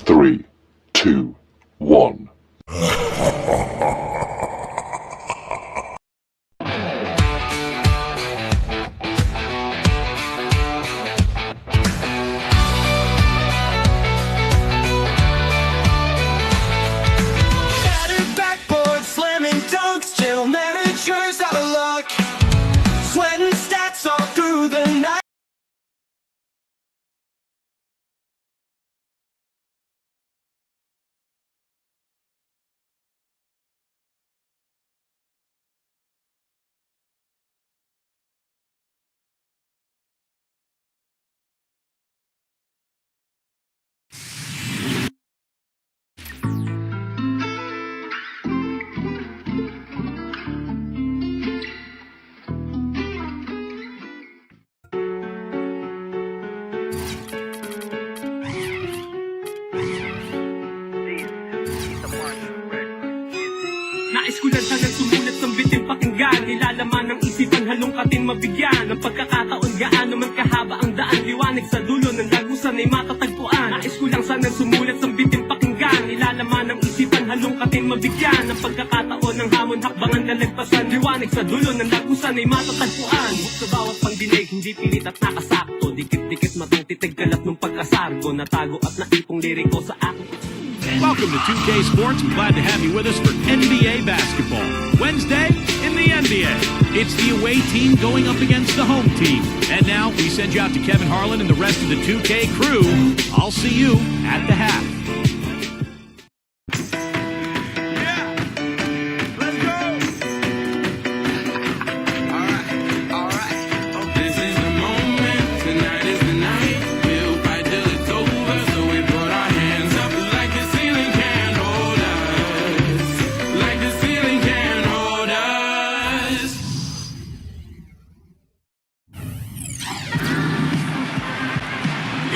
3, 2, 1. Naiskulad hanggang sumulat ng biting pakinggan, nilalaman ng isipan halongkatin mabigyan ng pagkakataon gaano man kahaba ang daan, liwanag sa dulo ng lagusan ay matatagpuan. Nais ko lang sanang sumulat ng biting pakinggan, nilalaman ng isipan halongkatin mabigyan ng pagkakataon ng hamon hakbangan lalagpasan, liwanag sa dulo ng lagusan ay matatagpuan. Sa bawat pangdinig hindi pilit at nakasakto, dikit-dikit matang titig kalat ng pagkasargo, natago at naipong liriko sa aking. Welcome to 2K Sports. We're glad to have you with us for NBA basketball. Wednesday in the NBA. It's the away team going up against the home team. And now we send you out to Kevin Harlan and the rest of the 2K crew. I'll see you at the half.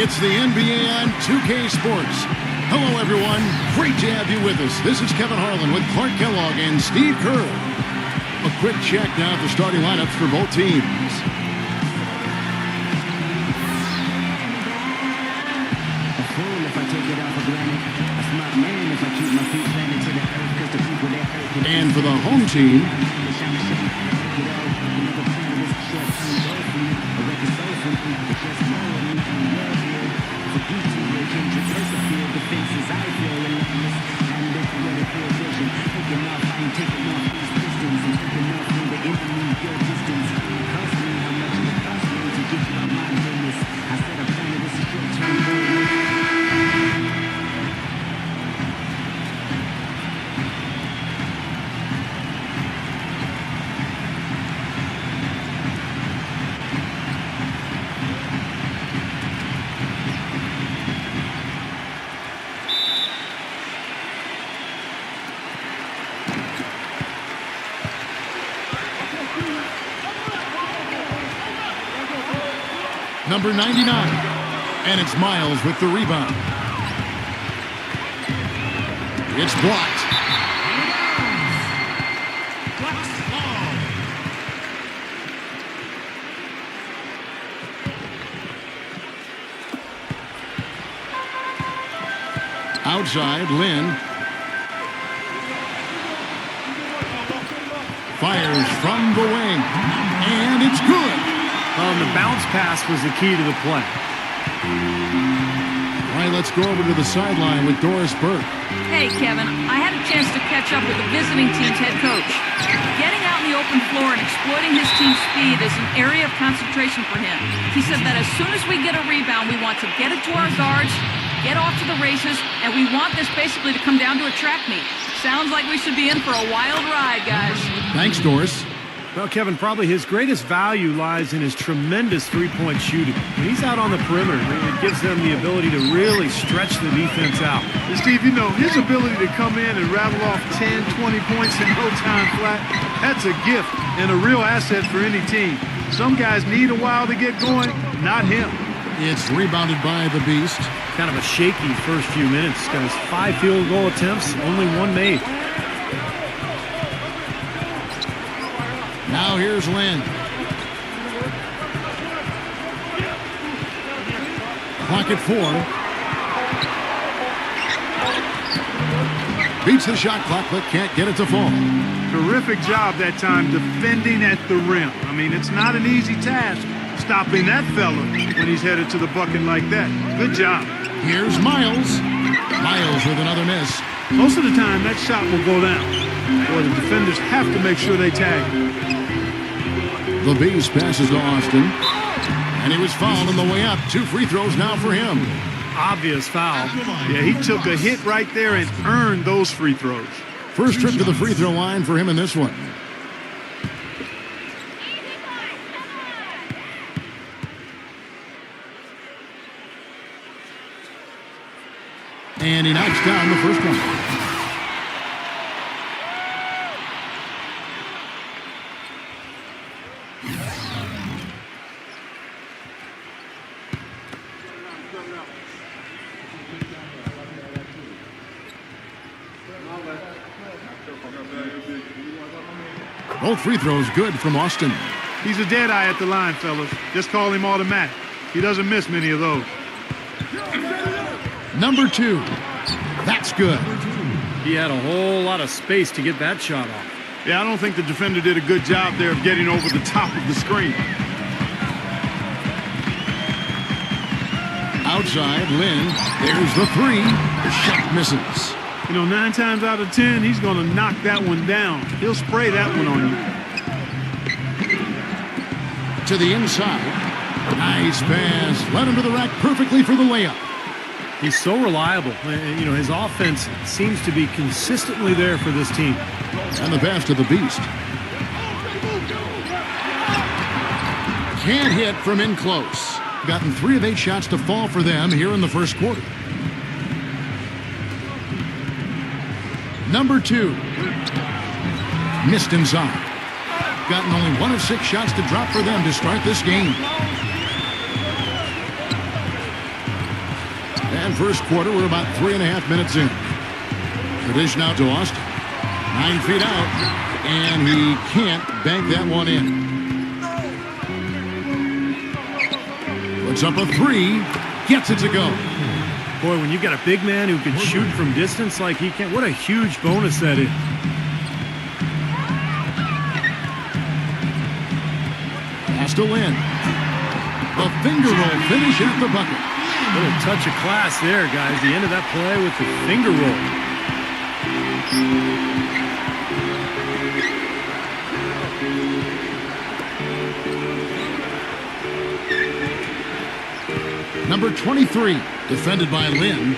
It's the NBA on 2K Sports. Hello, everyone. Great to have you with us. This is Kevin Harlan with Clark Kellogg and Steve Kerr. A quick check now at the starting lineups for both teams. A fool if I take it out for granted. A smart man if I keep my feet planted to the earth, because the people that hurt. And for the home team, number 99, and it's Miles with the rebound. It's blocked. Outside, Lynn fires from the wing, and it's good. The bounce pass was the key to the play. All right, let's go over to the sideline with Doris Burke. Hey, Kevin, I had a chance to catch up with the visiting team's head coach. Getting out in the open floor and exploiting his team's speed is an area of concentration for him. He said that as soon as we get a rebound, we want to get it to our guards, get off to the races, and we want this basically to come down to a track meet. Sounds like we should be in for a wild ride, guys. Thanks, Doris. Well, Kevin, probably his greatest value lies in his tremendous three-point shooting. When he's out on the perimeter, it gives them the ability to really stretch the defense out. And Steve, you know, his ability to come in and rattle off 10, 20 points in no time flat, that's a gift and a real asset for any team. Some guys need a while to get going, not him. It's rebounded by the Beast. Kind of a shaky first few minutes, guys. 5 field goal attempts, only 1 made. Now here's Lynn. Clock at 4. Beats the shot clock, but can't get it to fall. Terrific job that time defending at the rim. I mean, it's not an easy task stopping that fella when he's headed to the bucket like that. Good job. Here's Miles. Miles with another miss. Most of the time, that shot will go down. Boy, the defenders have to make sure they tag. The Beast passes to Austin. And he was fouled on the way up. 2 free throws now for him. Obvious foul. Yeah, he took a hit right there and earned those free throws. First trip to the free throw line for him in this one. And he knocks down the first one. Both free throws good from Austin. He's a dead eye at the line, fellas. Just call him automatic. He doesn't miss many of those. Number 2. That's good. He had a whole lot of space to get that shot off. Yeah, I don't think the defender did a good job there of getting over the top of the screen. Outside, Lynn. There's the 3. The shot misses. You know, 9 times out of 10, he's going to knock that one down. He'll spray that one on you. To the inside. Nice pass. Led him to the rack perfectly for the layup. He's so reliable. You know, his offense seems to be consistently there for this team. And the pass to the Beast. Can't hit from in close. Gotten 3 of 8 shots to fall for them here in the first quarter. Number 2. Missed inside. Gotten only 1 of 6 shots to drop for them to start this game. And first quarter, we're about 3.5 minutes in. The dish now to Austin. 9 feet out. And he can't bank that one in. Puts up a 3. Gets it to go. Boy, when you've got a big man who can shoot from distance like he can, what a huge bonus that is. Pass to Lynn. The finger roll finish at the bucket. Little touch of class there, guys. The end of that play with the finger roll. Number 23, defended by Lynn.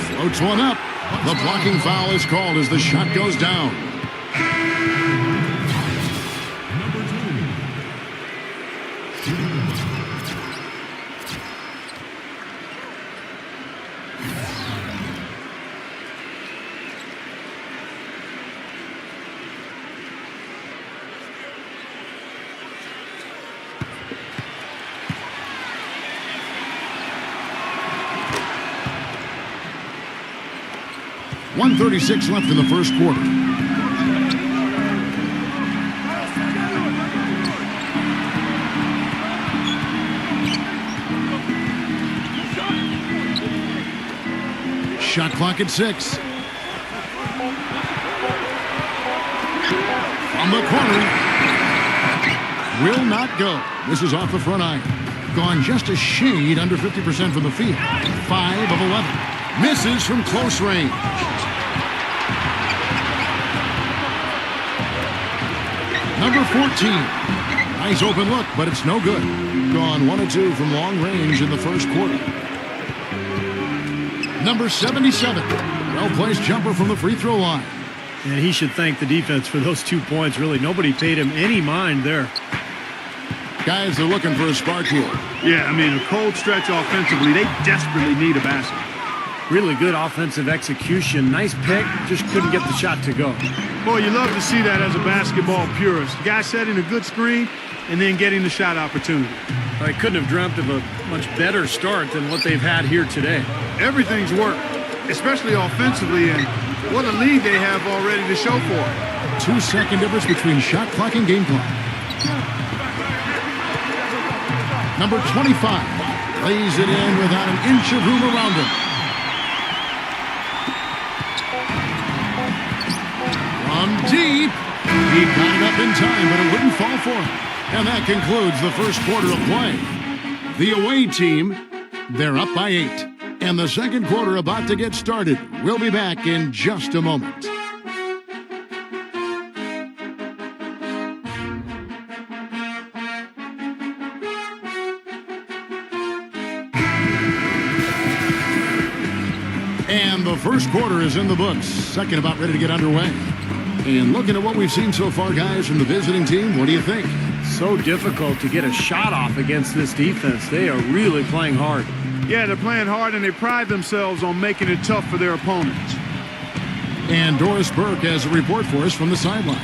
Floats one up. The blocking foul is called as the shot goes down. .136 left in the first quarter. Shot clock at 6. From the corner. Will not go. This is off the front iron. Gone just a shade under 50% from the field. 5 of 11. Misses from close range. Number 14. Nice open look, but it's no good. Gone 1 of 2 from long range in the first quarter. Number 77. Well-placed jumper from the free throw line. And he should thank the defense for those 2 points. Really, nobody paid him any mind there. Guys, they're looking for a spark here. Yeah, I mean, a cold stretch offensively. They desperately need a basket. Really good offensive execution. Nice pick. Just couldn't get the shot to go. Boy, you love to see that as a basketball purist. Guy setting a good screen and then getting the shot opportunity. I couldn't have dreamt of a much better start than what they've had here today. Everything's worked, especially offensively, and what a lead they have already to show for it. 2-second difference between shot clock and game clock. Number 25 lays it in without an inch of room around him. deep. He got it up in time, but it wouldn't fall for him. And that concludes the first quarter of play. The away team, they're up by 8. And the second quarter about to get started. We'll be back in just a moment. And the first quarter is in the books. Second about ready to get underway. And looking at what we've seen so far, guys, from the visiting team, what do you think? So difficult to get a shot off against this defense. They are really playing hard. Yeah, they're playing hard, and they pride themselves on making it tough for their opponents. And Doris Burke has a report for us from the sideline.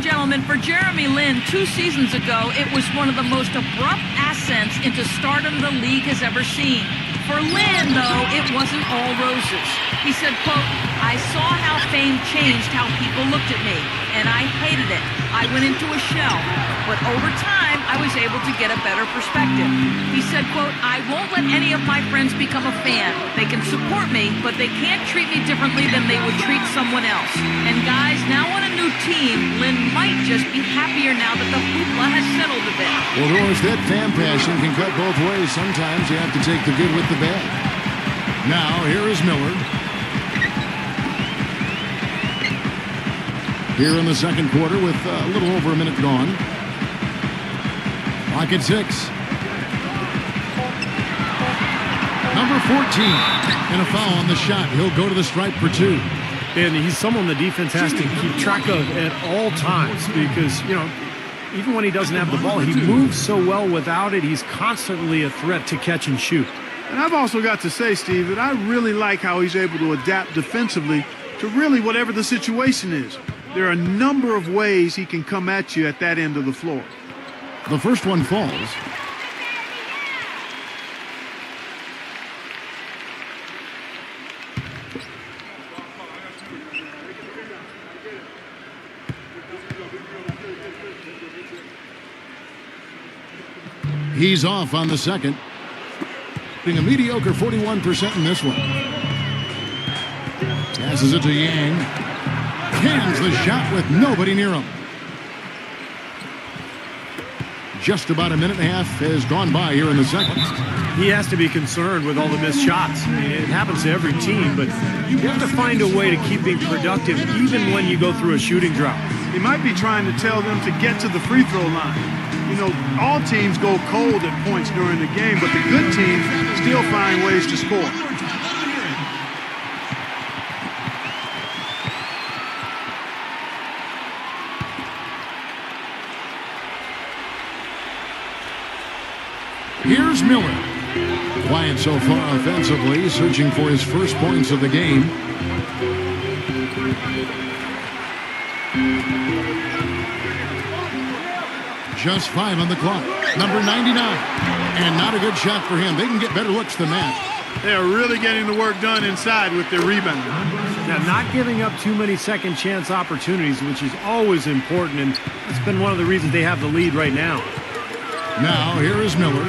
Gentlemen, for Jeremy Lin, 2 seasons ago, it was one of the most abrupt ascents into stardom the league has ever seen. For Lin, though, it wasn't all roses. He said, quote, "I saw how fame changed how people looked at me, and I hated it. I went into a shell. But over time, I was able to get a better perspective." He said, quote, "I won't let any of my friends become a fan. They can support me, but they can't treat me differently than they would treat someone else. And guys, now on a new team, Lin might just be happier now that the hoopla has settled a bit." Well, Doris, that fan passion can cut both ways. Sometimes you have to take the good with the bad. Now, here is Miller. Here in the second quarter with a little over a minute gone. Clock at 6. Number 14. And a foul on the shot. He'll go to the stripe for 2. And he's someone the defense has to keep track of at all times because, you know, even when he doesn't have the ball, he moves so well without it. He's constantly a threat to catch and shoot. And I've also got to say, Steve, that I really like how he's able to adapt defensively to really whatever the situation is. There are a number of ways he can come at you at that end of the floor. The first one falls. He's off on the second. Being a mediocre 41% in this one. Passes it to Yang. Cans the shot with nobody near him. Just about a minute and a half has gone by here in the second. He has to be concerned with all the missed shots. I mean, it happens to every team, but you have to find a way to keep being productive even when you go through a shooting drought. He might be trying to tell them to get to the free throw line. You know, all teams go cold at points during the game, but the good teams still find ways to score. Here's Miller. Quiet so far offensively, searching for his first points of the game. Just 5 on the clock. Number 99. And not a good shot for him. They can get better looks than that. They are really getting the work done inside with their rebound. Now, not giving up too many second chance opportunities, which is always important, and that's been one of the reasons they have the lead right now. Now, here is Miller.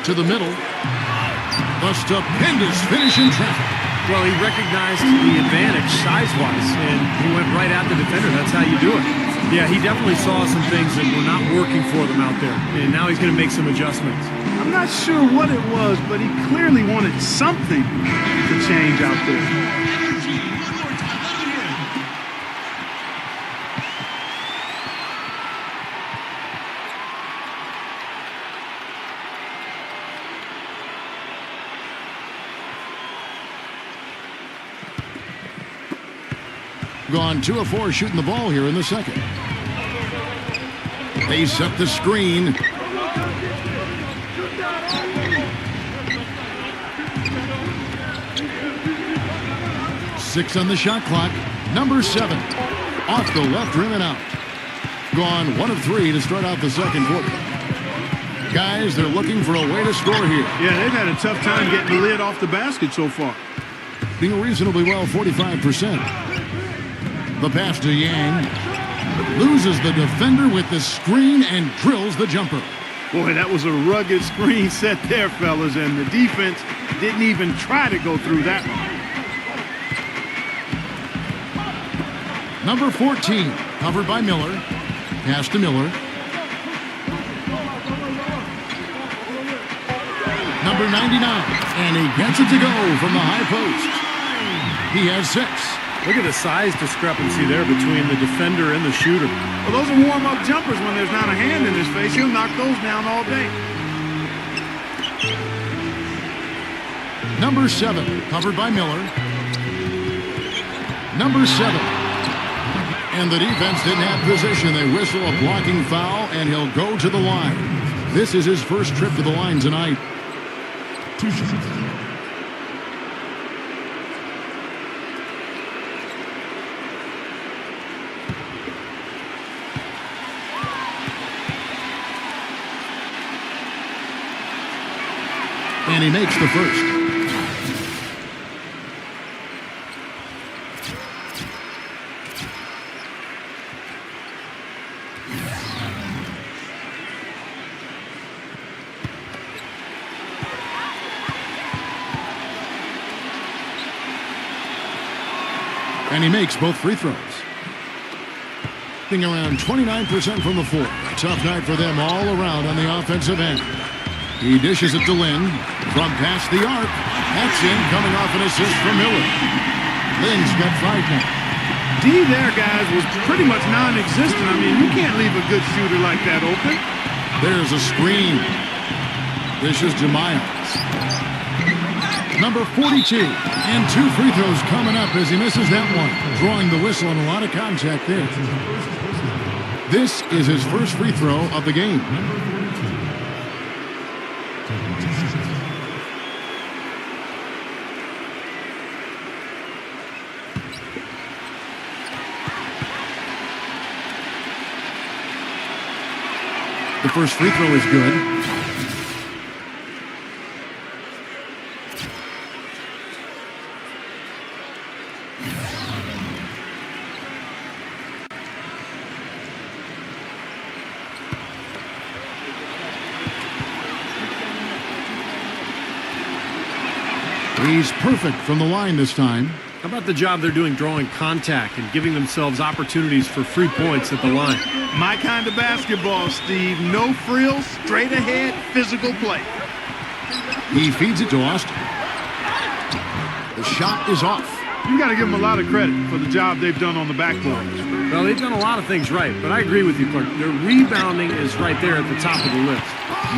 To the middle. A stupendous finish in traffic. Well, he recognized the advantage size-wise, and he went right at the defender. That's how you do it. Yeah, he definitely saw some things that were not working for them out there, and now he's going to make some adjustments. I'm not sure what it was, but he clearly wanted something to change out there. Gone 2 of 4 shooting the ball here in the second. They set the screen. Six on the shot clock. Number 7. Off the left rim and out. Gone 1 of 3 to start out the second quarter. Guys, they're looking for a way to score here. Yeah, they've had a tough time getting the lid off the basket so far. Being reasonably well 45%. The pass to Yang. Loses the defender with the screen and drills the jumper. Boy, that was a rugged screen set there, fellas, and the defense didn't even try to go through that one. Number 14, covered by Miller. Pass to Miller. Number 99, and he gets it to go from the high post. He has 6. Look at the size discrepancy there between the defender and the shooter. Well, those are warm-up jumpers when there's not a hand in his face. He'll knock those down all day. Number 7, covered by Miller. Number 7. And the defense didn't have position. They whistle a blocking foul, and he'll go to the line. This is his first trip to the line tonight. And he makes the first. And he makes both free throws. Being around 29% from the floor. A tough night for them all around on the offensive end. He dishes it to Lynn from past the arc. That's in, coming off an assist from Miller. Lynn's got 5 now. D there, guys, was pretty much non-existent. I mean, you can't leave a good shooter like that open. There's a screen. Dishes to Miles. Number 42. And 2 free throws coming up as he misses that one. Drawing the whistle and a lot of contact there. This is his first free throw of the game. The first free throw is good. He's perfect from the line this time. How about the job they're doing drawing contact and giving themselves opportunities for free points at the line? My kind of basketball, Steve. No frills, straight ahead, physical play. He feeds it to Austin. The shot is off. You got to give them a lot of credit for the job they've done on the backboard. Well, they've done a lot of things right, but I agree with you, Clark. Their rebounding is right there at the top of the list.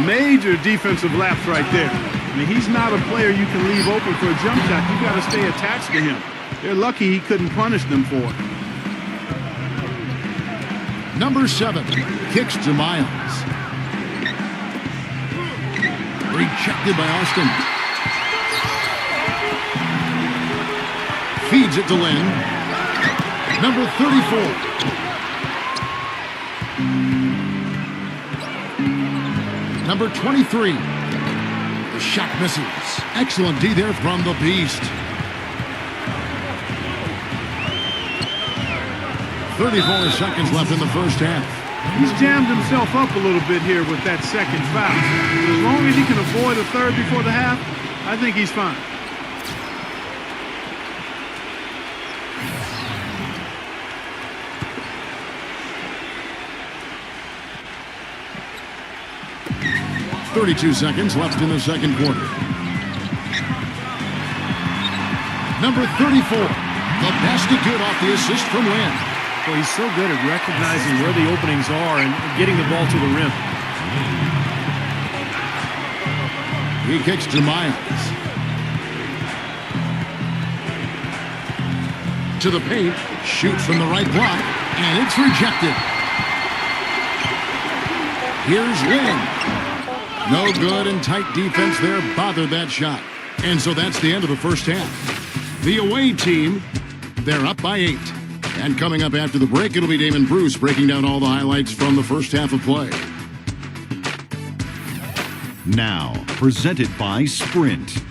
Major defensive lapse right there. I mean, he's not a player you can leave open for a jump shot. You got to stay attached to him. They're lucky he couldn't punish them for it. Number 7 kicks to Miles. Rejected by Austin. Feeds it to Lynn. Number 34. Number 23. The shot misses. Excellent D there from the Beast. 34 seconds left in the first half. He's jammed himself up a little bit here with that second foul. As long as he can avoid a third before the half, I think he's fine. Seconds left in the second quarter. Number 34. The basket good off the assist from Lynn. Well, he's so good at recognizing where the openings are and getting the ball to the rim. He kicks to Miles. To the paint. Shoots from the right block. And it's rejected. Here's Lynn. No good, and tight defense there bothered that shot. And so that's the end of the first half. The away team, they're up by 8. And coming up after the break, it'll be Damon Bruce breaking down all the highlights from the first half of play. Now, presented by Sprint.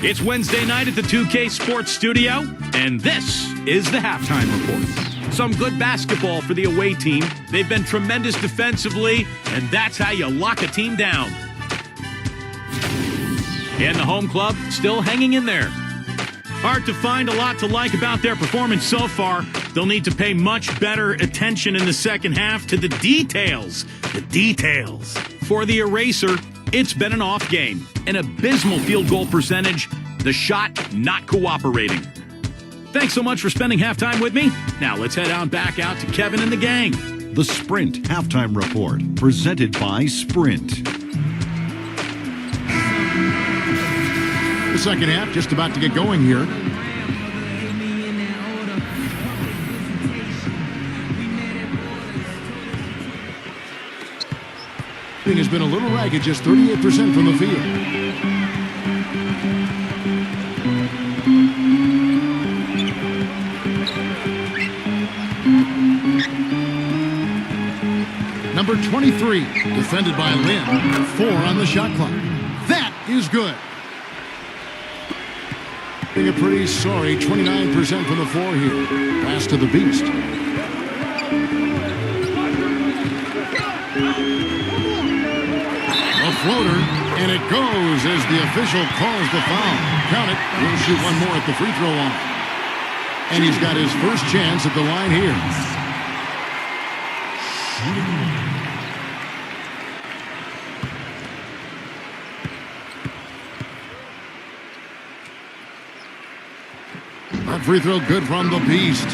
It's Wednesday night at the 2K Sports Studio, and this is the halftime report. Some good basketball for the away team. They've been tremendous defensively, and that's how you lock a team down. And the home club still hanging in there. Hard to find a lot to like about their performance so far. They'll need to pay much better attention in the second half to the details. The details. For the Eraser, it's been an off game. An abysmal field goal percentage. The shot not cooperating. Thanks so much for spending halftime with me. Now let's head on back out to Kevin and the gang. The Sprint Halftime Report, presented by Sprint. The second half just about to get going here. Shooting has been a little ragged, just 38% from the field. Number 23, defended by Lynn. 4 on the shot clock. That is good. Being a pretty sorry 29% from the floor here. Pass to the Beast. A floater, and it goes as the official calls the foul. Count it. He'll shoot one more at the free throw line. And he's got his first chance at the line here. That free throw good from the Beast.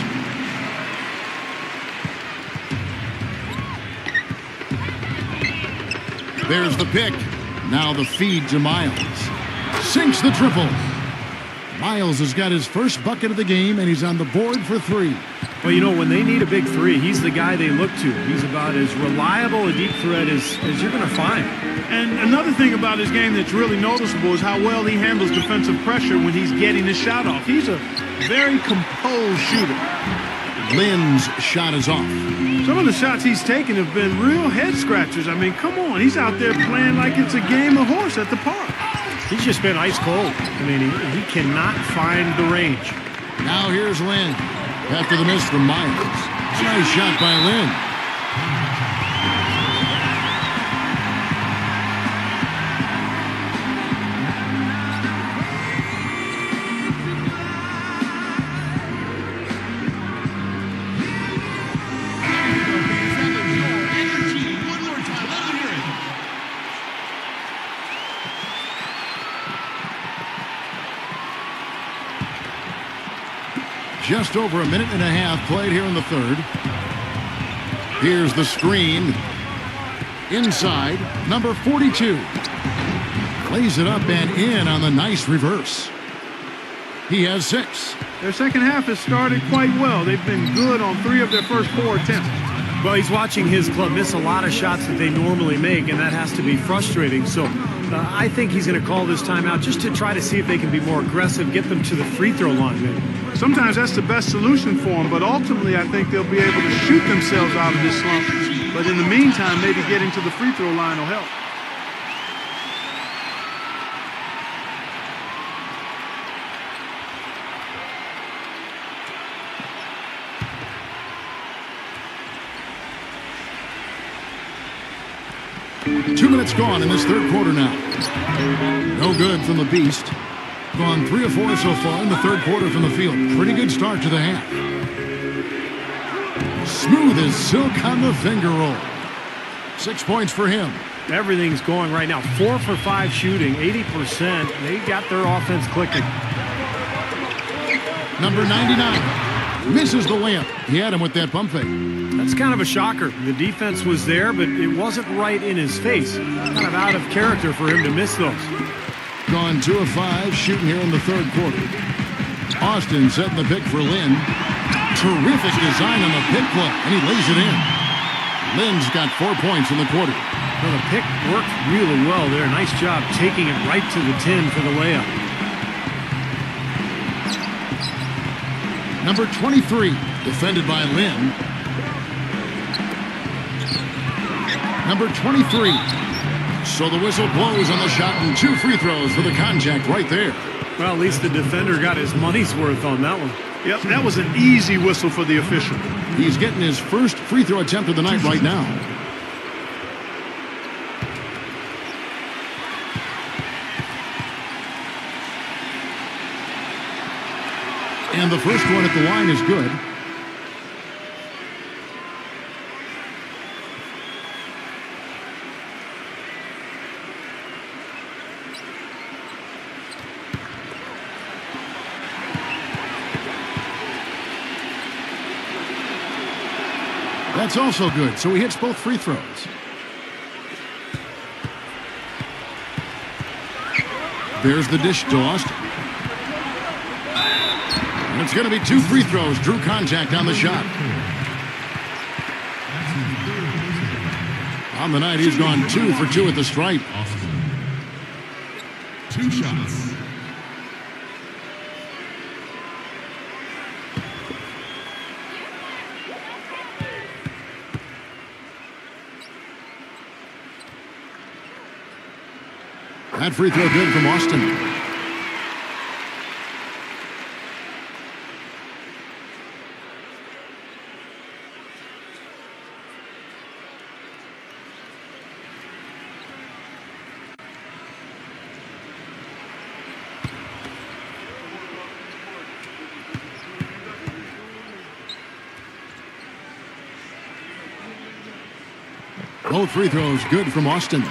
There's the pick. Now the feed to Miles. Sinks the triple. Miles has got his first bucket of the game, and he's on the board for 3. Well, you know, when they need a big three, he's the guy they look to. He's about as reliable a deep threat as you're going to find. And another thing about his game that's really noticeable is how well he handles defensive pressure when he's getting his shot off. He's a very composed shooter. Lynn's shot is off. Some of the shots he's taken have been real head scratchers. I mean, come on. He's out there playing like it's a game of horse at the park. He's just been ice cold. I mean, he cannot find the range. Now here's Lynn. After the miss from Myers. Nice shot by Lynn. Just over a minute and a half played here in the third. Here's the screen. Inside, number 42. Lays it up and in on the nice reverse. He has 6. Their second half has started quite well. They've been good on 3 of their first 4 attempts. Well, he's watching his club miss a lot of shots that they normally make, and that has to be frustrating. So I think he's going to call this timeout just to try to see if they can be more aggressive, get them to the free throw line, maybe. Sometimes that's the best solution for them, but ultimately I think they'll be able to shoot themselves out of this slump. But in the meantime, maybe getting to the free throw line will help. Two minutes gone in this third quarter now. No good from the Beast. Gone 3 of 4 so far in the third quarter from the field. Pretty good start to the half. Smooth as silk on the finger roll. 6 points for him. Everything's going right now. 4 for 5 shooting, 80%. They got their offense clicking. Number 99 misses the layup. He had him with that pump fake. That's kind of a shocker. The defense was there, but it wasn't right in his face. Kind of out of character for him to miss those. Gone 2 of 5 shooting here in the third quarter. Austin setting the pick for Lynn. Terrific design on the pick play, and he lays it in. Lynn's got 4 points in the quarter. Well, the pick worked really well there. Nice job taking it right to the 10 for the layup. Number 23, defended by Lynn. Number 23. So the whistle blows on the shot and 2 free throws for the contact right there. Well, at least the defender got his money's worth on that one. Yep, that was an easy whistle for the official. He's getting his first free throw attempt of the night right now. And the first one at the line is good. That's also good, so he hits both free throws. There's the dish to Austin. And it's going to be 2 free throws. Drew contact on the shot. On the night, he's gone 2 for 2 at the stripe. 2 shots. That free throw good from Austin. Both free throws good from Austin.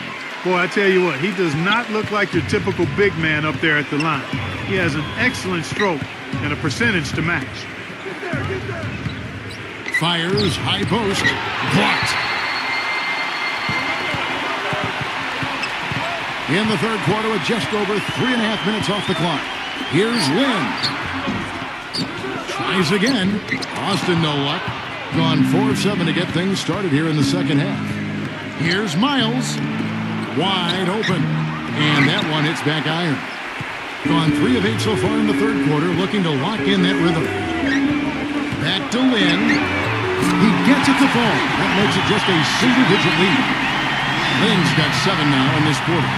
Boy, I tell you what, he does not look like your typical big man up there at the line. He has an excellent stroke and a percentage to match. Fires, high post, blocked. In the third quarter with just over 3.5 minutes off the clock. Here's Lynn. Tries again. Austin, no luck. Gone 4 of 7 to get things started here in the second half. Here's Miles. Wide open. And that one hits back iron. Gone 3 of 8 so far in the third quarter, looking to lock in that rhythm. Back to Lynn. He gets it to fall. That makes it just a single-digit lead. Lynn's got 7 now in this quarter.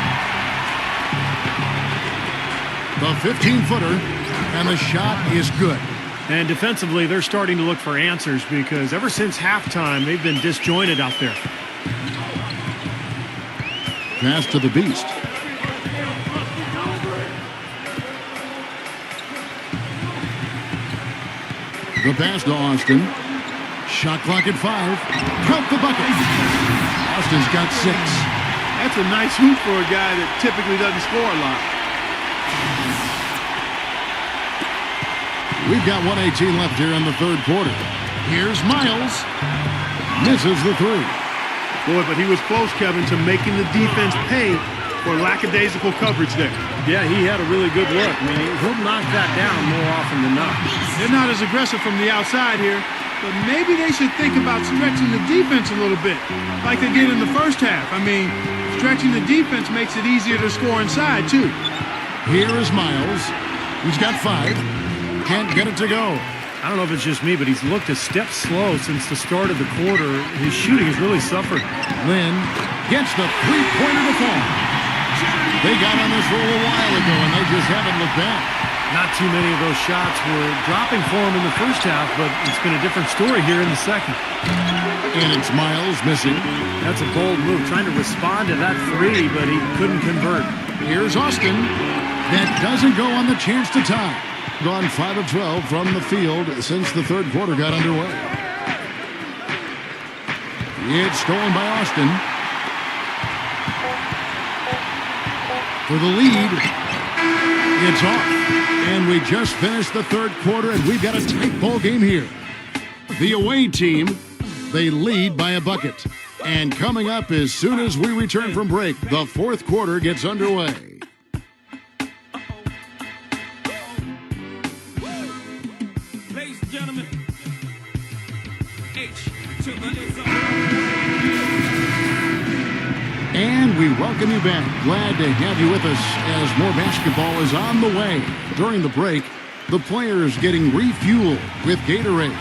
The 15-footer, and the shot is good. And defensively, they're starting to look for answers because ever since halftime, they've been disjointed out there. Pass to the Beast. The pass to Austin. Shot clock at 5. Count the bucket. Austin's got 6. That's a nice hoop for a guy that typically doesn't score a lot. We've got 1:18 left here in the third quarter. Here's Miles. Misses the 3. Boy, but he was close, Kevin, to making the defense pay for lackadaisical coverage there. Yeah, he had a really good look. I mean, he'll knock that down more often than not. They're not as aggressive from the outside here, but maybe they should think about stretching the defense a little bit, like they did in the first half. I mean, stretching the defense makes it easier to score inside, too. Here is Miles. He's got 5. Can't get it to go. I don't know if it's just me, but he's looked a step slow since the start of the quarter. His shooting has really suffered. Lynn gets the three-pointer to fall. They got on this roll a while ago, and they just haven't looked back. Not too many of those shots were dropping for him in the first half, but it's been a different story here in the second. And it's Miles missing. That's a bold move, trying to respond to that 3, but he couldn't convert. Here's Austin. That doesn't go on the chance to tie. Gone 5 of 12 from the field since the third quarter got underway. It's stolen by Austin. For the lead, it's off. And we just finished the third quarter, and we've got a tight ball game here. The away team, they lead by a bucket. And coming up as soon as we return from break, the fourth quarter gets underway. And we welcome you back. Glad to have you with us as more basketball is on the way. During the break, the players getting refueled with Gatorade.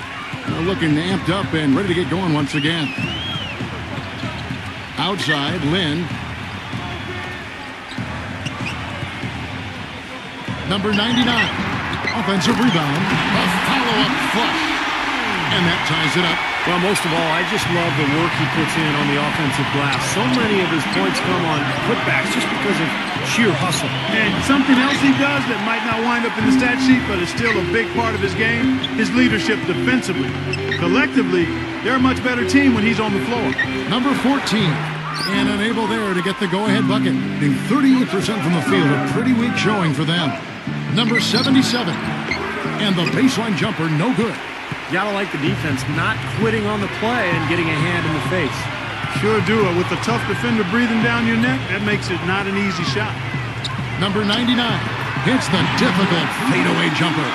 They're looking amped up and ready to get going once again. Outside, Lynn. Number 99. Offensive rebound. A follow-up flush. And that ties it up. Well, most of all, I just love the work he puts in on the offensive glass. So many of his points come on putbacks just because of sheer hustle. And something else he does that might not wind up in the stat sheet, but is still a big part of his game, his leadership defensively. Collectively, they're a much better team when he's on the floor. Number 14, and unable there to get the go-ahead bucket. Being 38% from the field, a pretty weak showing for them. Number 77, and the baseline jumper, no good. Gotta like the defense not quitting on the play and getting a hand in the face. Sure do it. With a tough defender breathing down your neck, that makes it not an easy shot. Number 99 hits the difficult fadeaway jumper.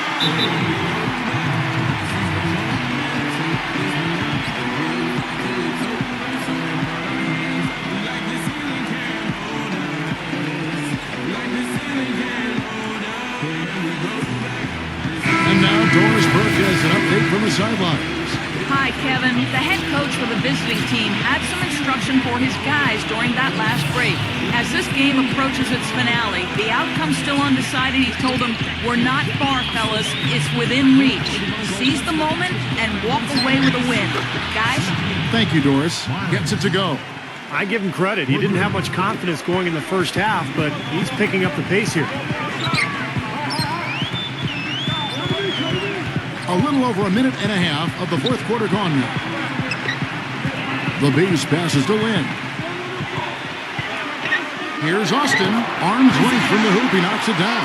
And now Doris Burke has an update from the sidelines. Hi, Kevin. The head coach for the visiting team had some instruction for his guys during that last break. As this game approaches its finale, the outcome's still undecided. He told them, "We're not far, fellas. It's within reach. Seize the moment and walk away with a win." Guys? Thank you, Doris. Gets it to go. I give him credit. He didn't have much confidence going in the first half, but he's picking up the pace here. A little over a minute and a half of the fourth quarter gone now. The Bees passes to Lynn. Here's Austin. Arms length from the hoop. He knocks it down.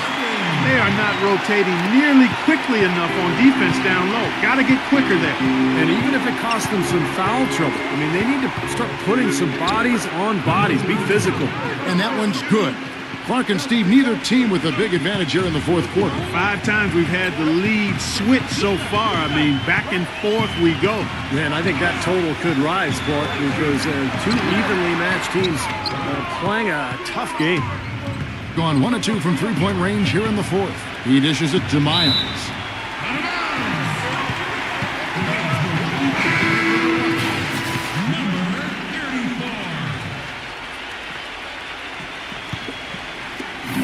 They are not rotating nearly quickly enough on defense down low. Got to get quicker there. And even if it costs them some foul trouble, I mean, they need to start putting some bodies on bodies. Be physical. And that one's good. Clark and Steve, neither team with a big advantage here in the fourth quarter. 5 times we've had the lead switch so far. I mean, back and forth we go. Man, I think that total could rise, Clark, because two evenly matched teams playing a tough game. Gone 1 of 2 from three-point range here in the fourth. He dishes it to Miles.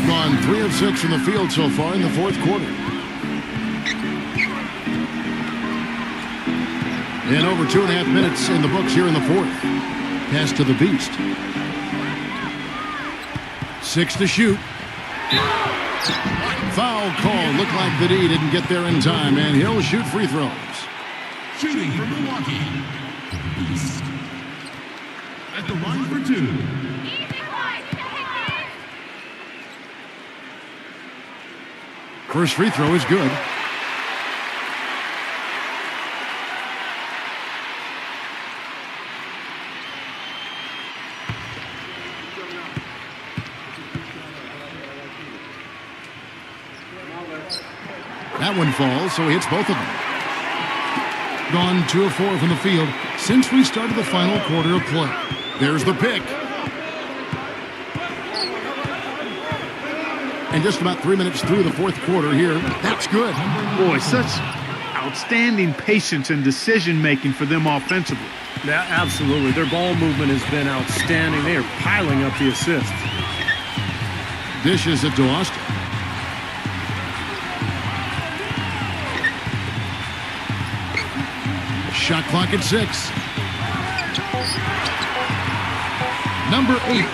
Gone 3 of 6 from the field so far in the fourth quarter. And over 2.5 minutes in the books here in the fourth. Pass to the Beast. 6 to shoot. Foul call. Looked like the D didn't get there in time, and he'll shoot free throws. Shooting for Milwaukee. Beast. At the line for 2. First free throw is good. That one falls, so he hits both of them. Gone 2 of 4 from the field since we started the final quarter of play. There's the pick. And just about 3 minutes through the fourth quarter here. That's good. Boy, such outstanding patience and decision-making for them offensively. Yeah, absolutely. Their ball movement has been outstanding. They are piling up the assists. Dishes it to Austin. Shot clock at 6. Number 8.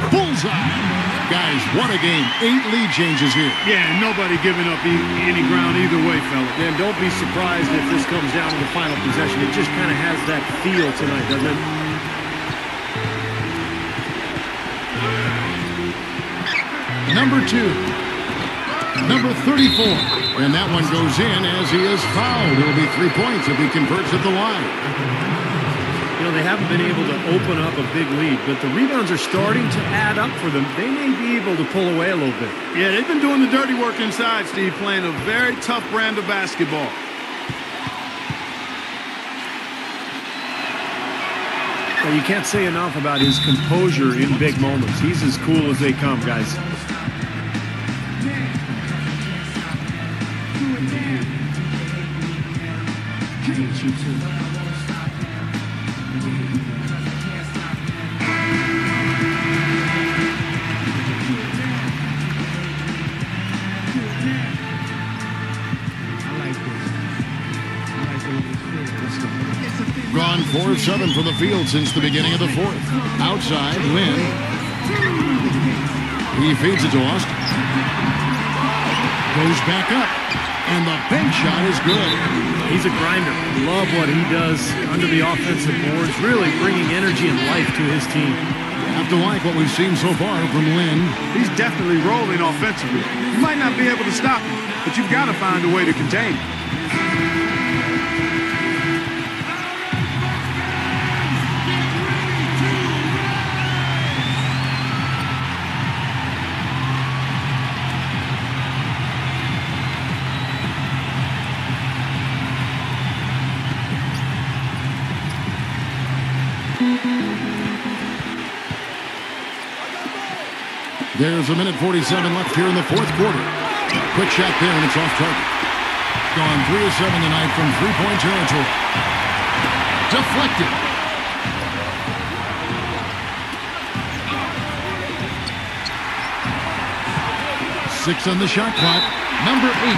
Bullseye. Guys, what a game. 8 lead changes here. Yeah, nobody giving up any ground either way, fella. And don't be surprised if this comes down to the final possession. It just kind of has that feel tonight, doesn't it? Number 2. Number 34. And that one goes in as he is fouled. It'll be 3 points if he converts at the line. You know, they haven't been able to open up a big lead, but the rebounds are starting to add up for them. They may be able to pull away a little bit. Yeah, they've been doing the dirty work inside, Steve, playing a very tough brand of basketball. Well, you can't say enough about his composure in big moments. He's as cool as they come, guys. 4 of 7 from the field since the beginning of the fourth. Outside, Lynn. He feeds it to Austin. Goes back up. And the bank shot is good. He's a grinder. Love what he does under the offensive boards, really bringing energy and life to his team. Have to like what we've seen so far from Lynn. He's definitely rolling offensively. You might not be able to stop him, but you've got to find a way to contain him. There's a minute 47 left here in the fourth quarter. Quick shot there, and it's off target. Gone 3 of 7 tonight from three-point territory. Deflected. Six on the shot clock. Number 8.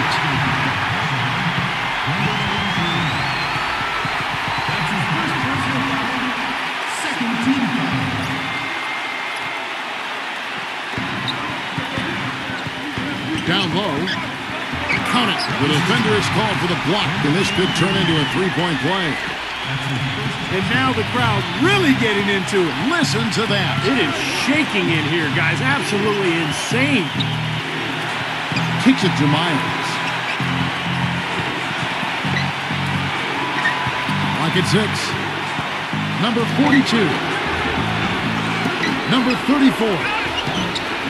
Down low. Count it. The defender is called for the block, and this could turn into a three-point play. And now the crowd really getting into it. Listen to that. It is shaking in here, guys. Absolutely insane. Kicks it to Miles. Lock at 6. Number 42. Number 34.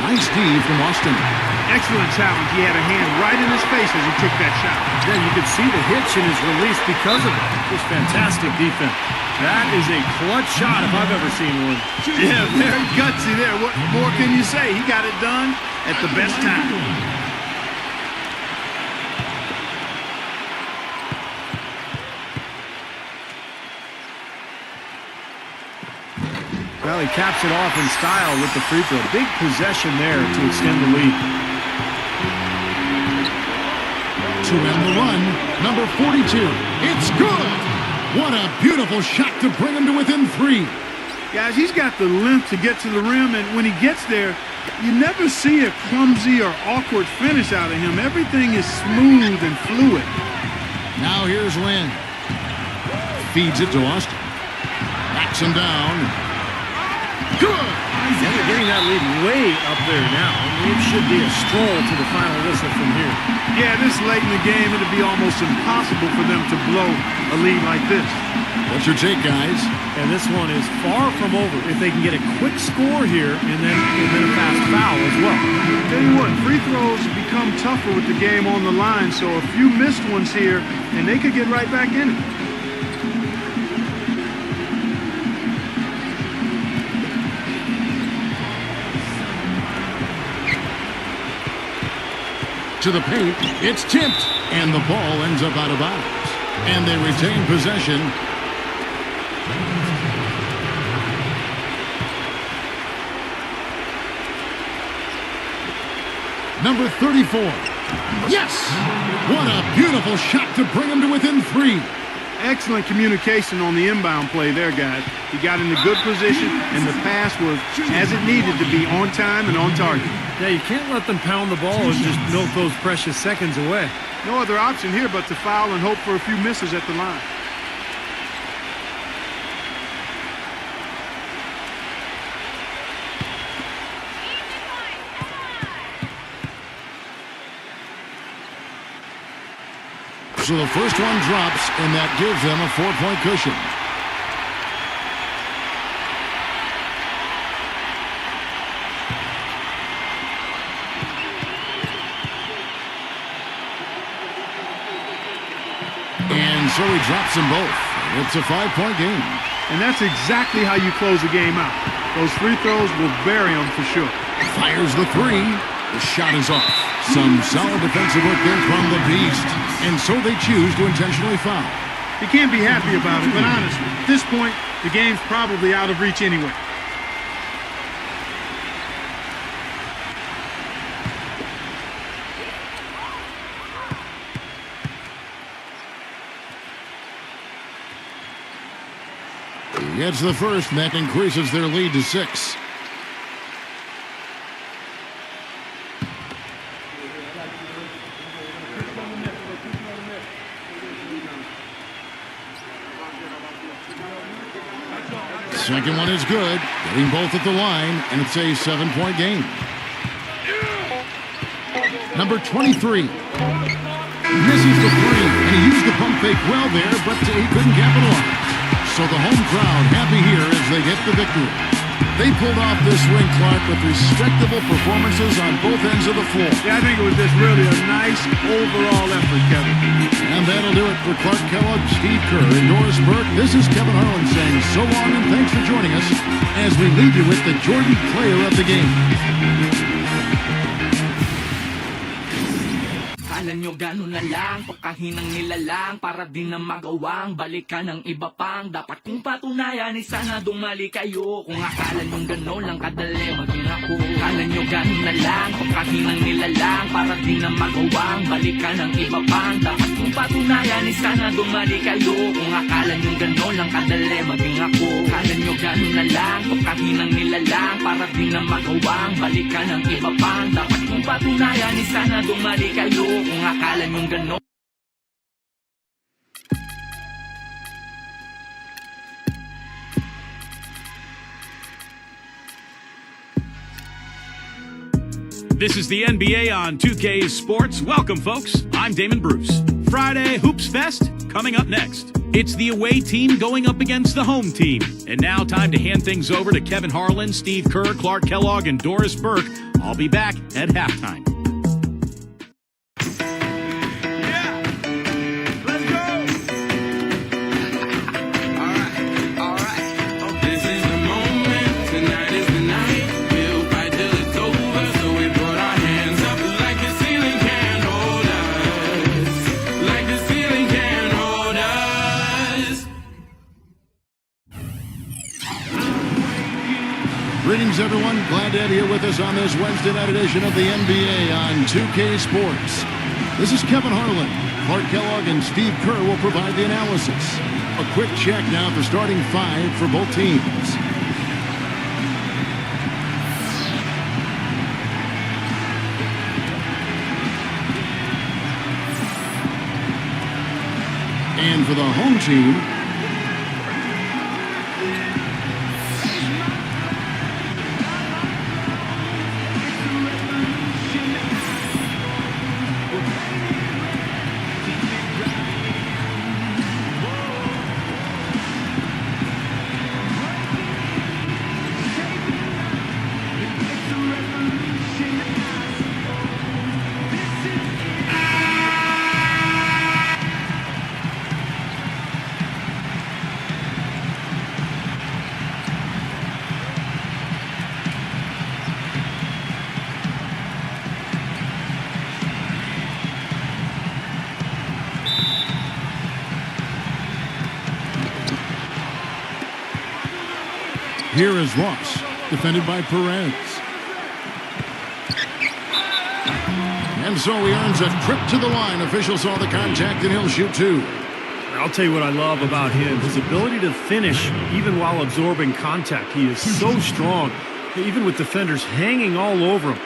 Nice D from Austin. Excellent challenge. He had a hand right in his face as he took that shot. Yeah, you could see the hitch in his release because of it. Just fantastic defense. That is a clutch shot if I've ever seen one. Yeah, very gutsy there. What more can you say? He got it done at the best time. Well, he caps it off in style with the free throw. Big possession there to extend the lead. To end the run, number 42. It's good! What a beautiful shot to bring him to within 3. Guys, he's got the length to get to the rim, and when he gets there, you never see a clumsy or awkward finish out of him. Everything is smooth and fluid. Now here's Lynn. Feeds it to Austin. Backs him down. Good! And they're getting that lead way up there now. It should be a stroll to the final whistle from here. Yeah, this late in the game, it'd be almost impossible for them to blow a lead like this. What's your take, guys? And this one is far from over. If they can get a quick score here and then a fast foul as well. Tell you what, free throws become tougher with the game on the line, so a few missed ones here, and they could get right back in it. To the paint, it's tipped, and the ball ends up out of bounds. And they retain possession. Number 34. Yes! What a beautiful shot to bring him to within 3. Excellent communication on the inbound play there, guys. He got in a good position, and the pass was as it needed to be, on time and on target. Yeah, you can't let them pound the ball and just milk those precious seconds away. No other option here but to foul and hope for a few misses at the line. So the first one drops, and that gives them a 4-point cushion. And so he drops them both. It's a 5-point game. And that's exactly how you close a game out. Those free throws will bury them for sure. Fires the 3. The shot is off. Some solid defensive work there from the Beast. And so they choose to intentionally foul. You can't be happy about it, but honestly, at this point, the game's probably out of reach anyway. gets the first, and that increases their lead to 6. Second one is good, getting both at the line, and it's a 7-point game. Number 23 misses the 3, and he used the pump fake well there, but he couldn't capitalize. So the home crowd happy here as they get the victory. They pulled off this win, Clark, with respectable performances on both ends of the floor. Yeah, I think it was just really a nice overall effort, Kevin. And that'll do it for Clark Kellogg, Steve Kerr, and Doris Burke. This is Kevin Harlan saying so long and thanks for joining us as we leave you with the Jordan player of the game. Kala nyo gano'n na lang, pagkahinang nilalang, para din na magawang balikan ng iba pang dapat kong patunayan, sana dumali kayo. Kung akala nyo gano'n lang kadali maging ako. Kala nyo gano'n na lang, pagkahinang nilalang, para din na magawang balikan ng iba pang dapat kong patunayan, sana dumali kayo. Kung akala nyo gano'n lang kadali maging ako. Kala nyo gano'n na lang, pagkahinang nilalang, para din na magawang balikan ng iba pang dapat kong patunayan, sana dumali kayo. Kung akala nyong gano'n. This is the NBA on 2K Sports. Welcome, folks. I'm Damon Bruce. Friday Hoops Fest coming up next. It's the away team going up against the home team. And now time to hand things over to Kevin Harlan, Steve Kerr, Clark Kellogg, and Doris Burke. I'll be back at halftime. Greetings, everyone. Glad to have you here with us on this Wednesday night edition of the NBA on 2K Sports. This is Kevin Harlan. Clark Kellogg and Steve Kerr will provide the analysis. A quick check now for starting 5 for both teams. And for the home team, here is Ross, defended by Perez. And so he earns a trip to the line. Officials saw the contact, and he'll shoot 2. I'll tell you what I love about him, his ability to finish even while absorbing contact. He is so strong, even with defenders hanging all over him.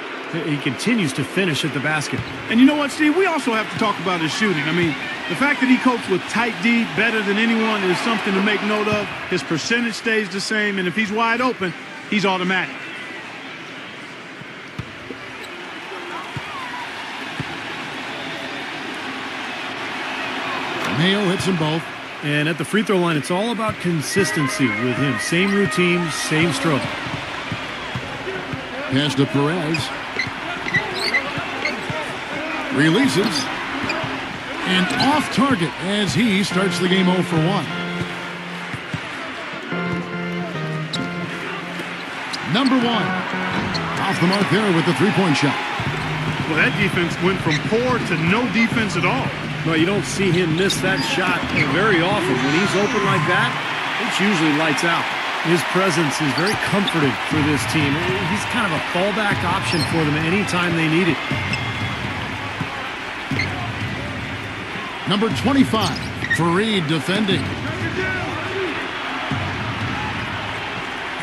He continues to finish at the basket. And you know what, Steve? We also have to talk about his shooting. I mean, the fact that he copes with tight D better than anyone is something to make note of. His percentage stays the same, and if he's wide open, he's automatic. Mayo hits them both. And at the free throw line, it's all about consistency with him. Same routine, same stroke. Pass to Perez. Releases. And off target as he starts the game 0 for 1. Number 1. Off the mark there with the three-point shot. Well, that defense went from poor to no defense at all. No, you don't see him miss that shot very often. When he's open like that, it's usually lights out. His presence is very comforting for this team. He's kind of a fallback option for them anytime they need it. Number 25, Fareed defending.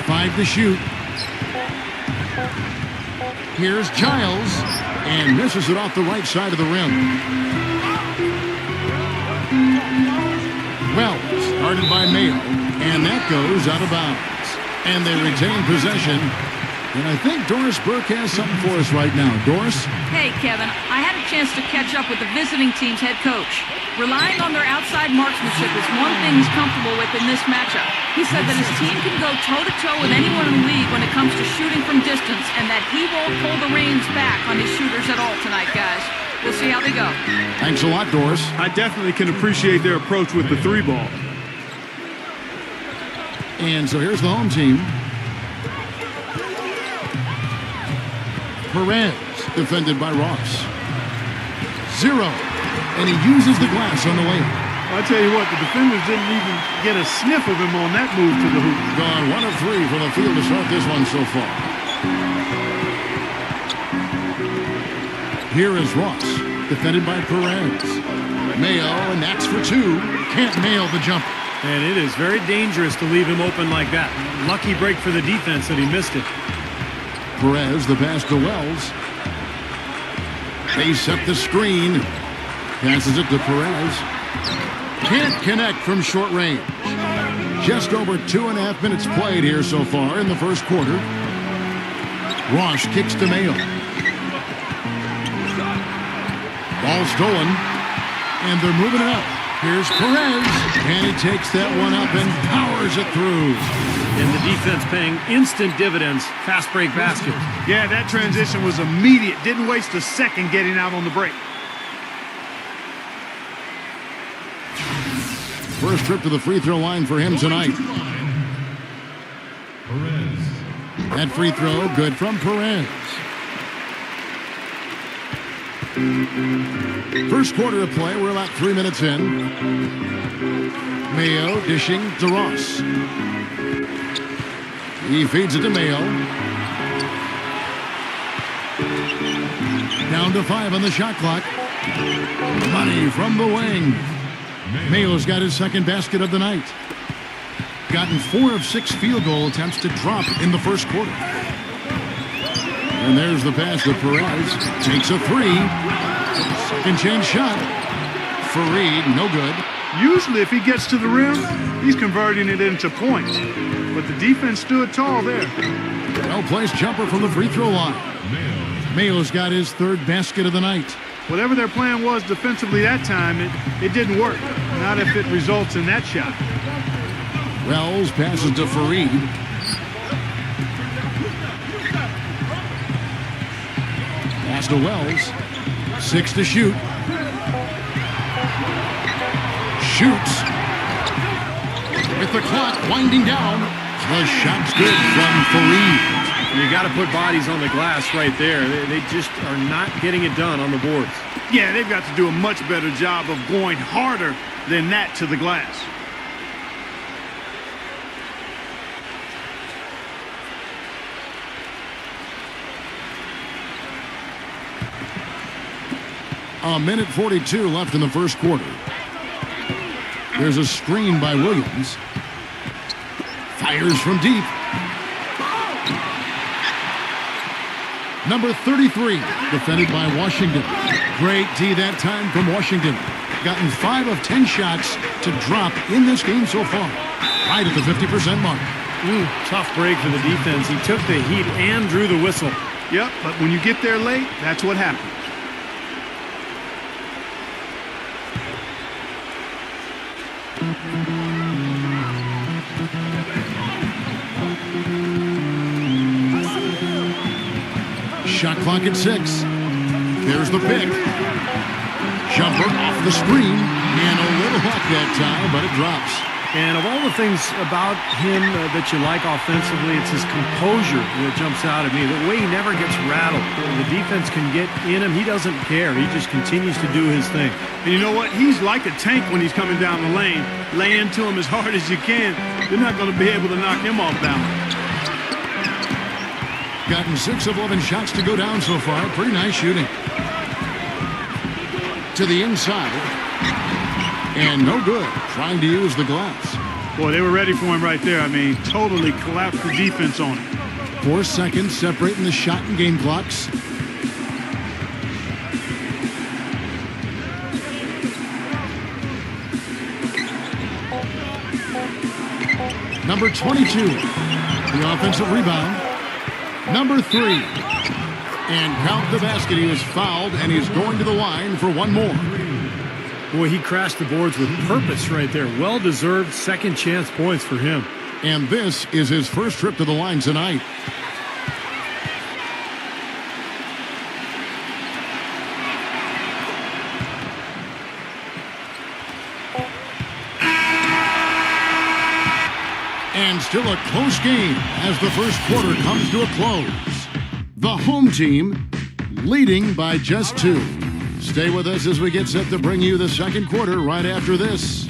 5 to shoot. Here's Giles, and misses it off the right side of the rim. Wells, started by Mayo, and that goes out of bounds. And they retain possession. And I think Doris Burke has something for us right now. Doris? Hey, Kevin, I had a chance to catch up with the visiting team's head coach. Relying on their outside marksmanship is one thing he's comfortable with in this matchup. He said that his team can go toe-to-toe with anyone in the league when it comes to shooting from distance, and that he won't pull the reins back on his shooters at all tonight, guys. We'll see how they go. Thanks a lot, Doris. I definitely can appreciate their approach with the 3-ball. And so here's the home team. Perez, defended by Ross. 0. And he uses the glass on the layup. I tell you what, the defenders didn't even get a sniff of him on that move to the hoop. Gone 1 of 3 from the field to start this one so far. Here is Ross, defended by Perez. Mayo, and that's for 2. Can't nail the jumper. And it is very dangerous to leave him open like that. Lucky break for the defense that he missed it. Perez, the pass to Wells. They set the screen. Passes it to Perez. Can't connect from short range. Just over 2.5 minutes played here so far in the first quarter. Ross kicks to Mayo. Ball stolen. And they're moving it up. Here's Perez. And he takes that one up and powers it through. And the defense paying instant dividends. Fast break basket. Yeah, that transition was immediate. Didn't waste a second getting out on the break. First trip to the free throw line for him tonight. That free throw good from Perez. First quarter of play, we're about 3 minutes in. Mayo dishing to Ross. He feeds it to Mayo. Down to 5 on the shot clock. Money from the wing. Mayo's got his second basket of the night. Gotten 4 of 6 field goal attempts to drop in the first quarter. And there's the pass to Perez. Takes a 3. Second chance shot. Fareed, no good. Usually if he gets to the rim, he's converting it into points. But the defense stood tall there. Well-placed jumper from the free throw line. Mayo's got his 3rd basket of the night. Whatever their plan was defensively that time, it didn't work. Not if it results in that shot. Wells passes to Fareed. Pass to Wells. 6 to shoot. Shoots. With the clock winding down. The shot's good from Fareed. You got to put bodies on the glass right there. They just are not getting it done on the boards. Yeah, they've got to do a much better job of going harder than that to the glass. A minute 42 left in the first quarter. There's a screen by Williams. Fires from deep. Number 33, defended by Washington. Great D that time from Washington. Gotten 5 of 10 shots to drop in this game so far. Right at the 50% mark. Tough break for the defense. He took the heat and drew the whistle. Yep, but when you get there late, that's what happens. Shot clock at 6. There's the pick. Jumper off the screen. And a little luck that time, but it drops. And of all the things about him that you like offensively, it's his composure that jumps out at me. The way he never gets rattled. The defense can get in him. He doesn't care. He just continues to do his thing. And you know what? He's like a tank when he's coming down the lane. Lay into him as hard as you can. You're not going to be able to knock him off balance. Gotten 6 of 11 shots to go down so far. Pretty nice shooting. To the inside. And no good. Trying to use the glass. Boy, they were ready for him right there. I mean, totally collapsed the defense on him. 4 seconds separating the shot and game clocks. Number 22, the offensive rebound. Number 3, and count the basket. He was fouled, and he's going to the line for one more. Boy, he crashed the boards with purpose right there. Well-deserved second chance points for him. And this is his first trip to the line tonight. And still a close game as the first quarter comes to a close. The home team leading by just 2. Stay with us as we get set to bring you the second quarter right after this.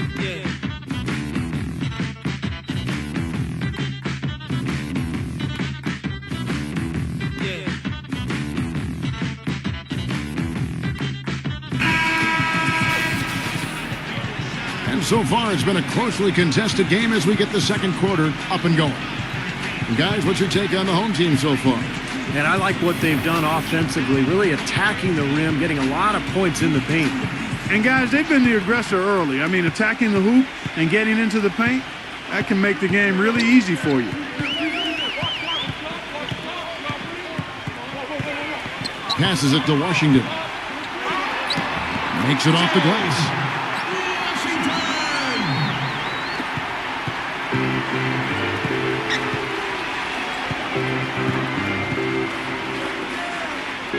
And so far, it's been a closely contested game as we get the second quarter up and going. And guys, what's your take on the home team so far? And I like what they've done offensively, really attacking the rim, getting a lot of points in the paint. And guys, they've been the aggressor early. I mean, attacking the hoop and getting into the paint, that can make the game really easy for you. Passes it to Washington. Makes it off the glass.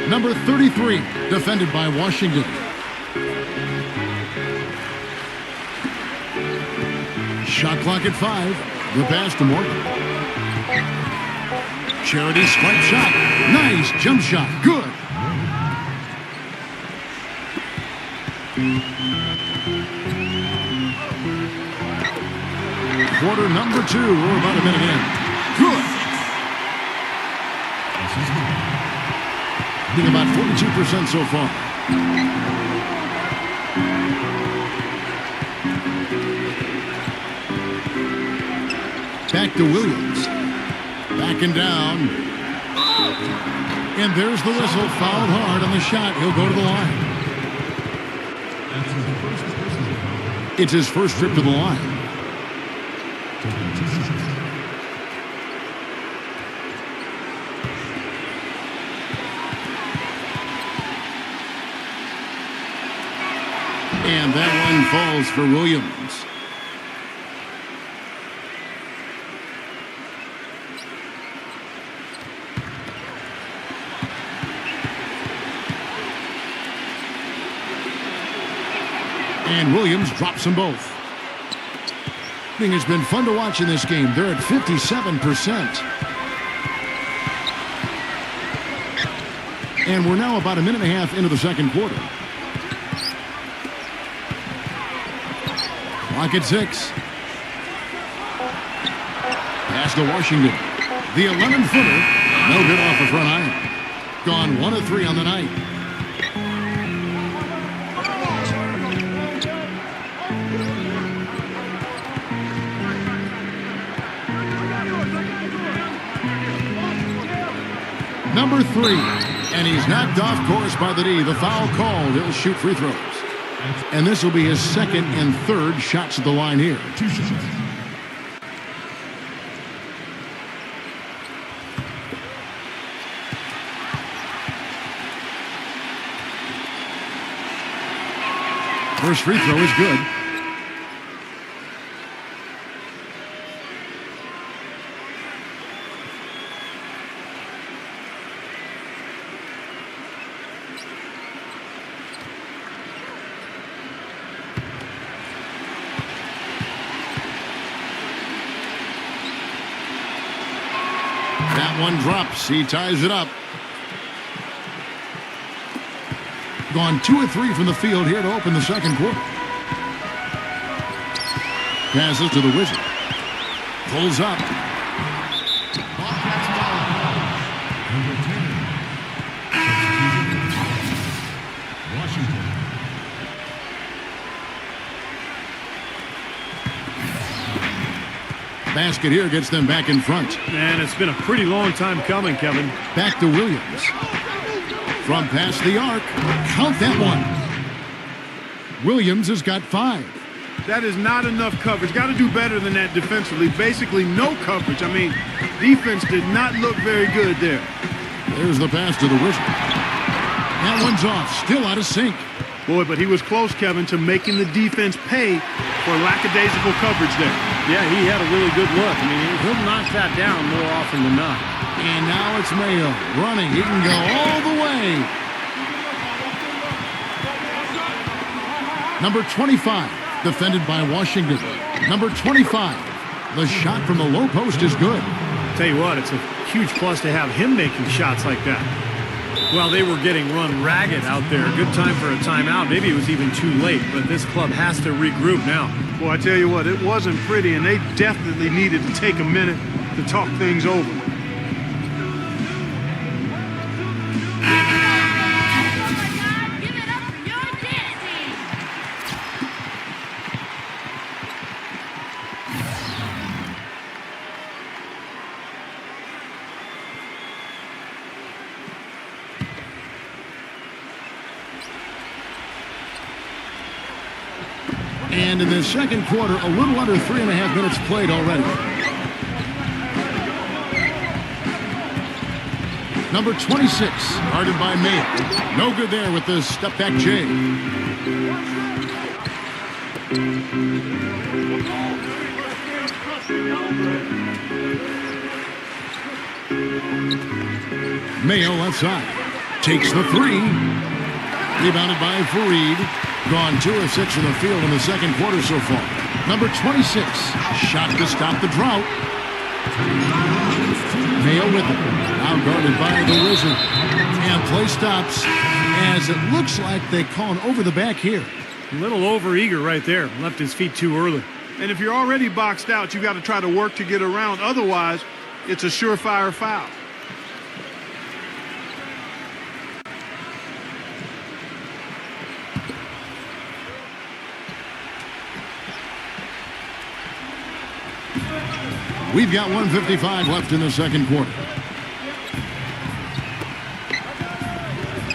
Number 33, defended by Washington. Shot clock at 5. The pass to Morgan. Charity swipe shot. Nice jump shot. Good. Quarter number 2. We're about a minute in. Good. I think about 42% so far. Back to Williams. Backing down. And there's the whistle. Fouled hard on the shot. He'll go to the line. It's his first trip to the line. And that one falls for Williams. And Williams drops them both. I think it's been fun to watch in this game. They're at 57%. And we're now about a minute and a half into the second quarter. Clock at 6. Pass to Washington. The 11-footer. No good off the front iron. Gone 1 of 3 on the night. Number 3. And he's knocked off course by the D. The foul called. He'll shoot free throws. And this will be his second and third shots at the line here. 2 shots. First free throw is good. That one drops. He ties it up. Gone 2 of 3 from the field here to open the second quarter. Passes to the Wizard. Pulls up. Number 10. Washington. basket here gets them back in front. And it's been a pretty long time coming, Kevin. Back to Williams. From past the arc. Count that one. Williams has got 5. That is not enough coverage. Got to do better than that defensively. Basically no coverage. I mean, defense did not look very good there. There's the pass to the Wizard. That one's off. Still out of sync. Boy, but he was close, Kevin, to making the defense pay for lackadaisical coverage there. Yeah, he had a really good look. I mean, he'll knock that down more often than not. And now it's Mayo running. He can go all the way. Number 25, defended by Washington. Number 25, the shot from the low post is good. Tell you what, it's a huge plus to have him making shots like that. Well, they were getting run ragged out there. Good time for a timeout. Maybe it was even too late, but this club has to regroup now. Well, I tell you what, it wasn't pretty, and they definitely needed to take a minute to talk things over. And in the second quarter, a little under 3.5 minutes played already. Number 26, guarded by Mayo. No good there with the step-back J. Mayo left side. Takes the 3. Rebounded by Fareed. Gone 2 of 6 from the field in the second quarter so far. Number 26, shot to stop the drought. Mayo with it. Now guarded by the Wizard. And play stops as it looks like they call an over the back here. A little over-eager right there. Left his feet too early. And if you're already boxed out, you got to try to work to get around. Otherwise, it's a surefire foul. We've got 1:55 left in the second quarter.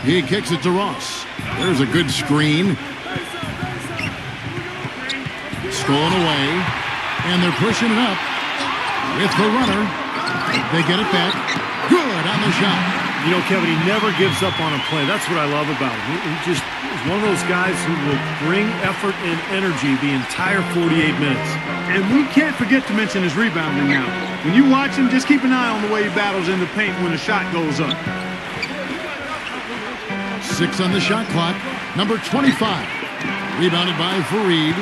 He kicks it to Ross. There's a good screen. Stolen away. And they're pushing it up. With the runner. They get it back. Good on the shot. You know, Kevin, he never gives up on a play. That's what I love about him. He just is one of those guys who will bring effort and energy the entire 48 minutes. And we can't forget to mention his rebounding now. When you watch him, just keep an eye on the way he battles in the paint when the shot goes up. 6 on the shot clock. Number 25. Rebounded by Fareed.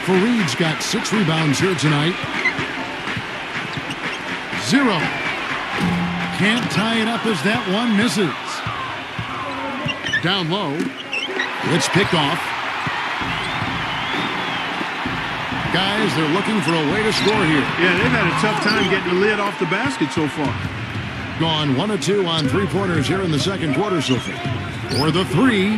Fareed's got 6 rebounds here tonight. 0. Can't tie it up as that one misses. Down low. It's picked off. Guys, they're looking for a way to score here. Yeah, they've had a tough time getting the lid off the basket so far. Gone 1 of 2 on 3-pointers here in the second quarter so far. For the 3.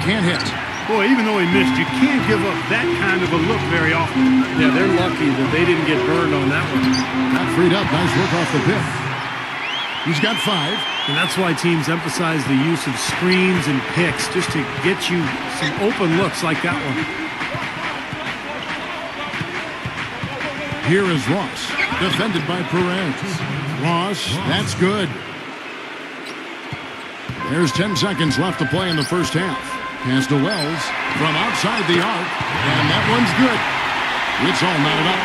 Can't hit. Boy, even though he missed, you can't give up that kind of a look very often. Yeah, they're lucky that they didn't get burned on that one. Got freed up. Nice work off the pick. He's got 5. And that's why teams emphasize the use of screens and picks, just to get you some open looks like that one. Here is Ross, defended by Perez. Ross, that's good. There's 10 seconds left to play in the first half. Pass to Wells from outside the arc, and that one's good. It's all knotted up.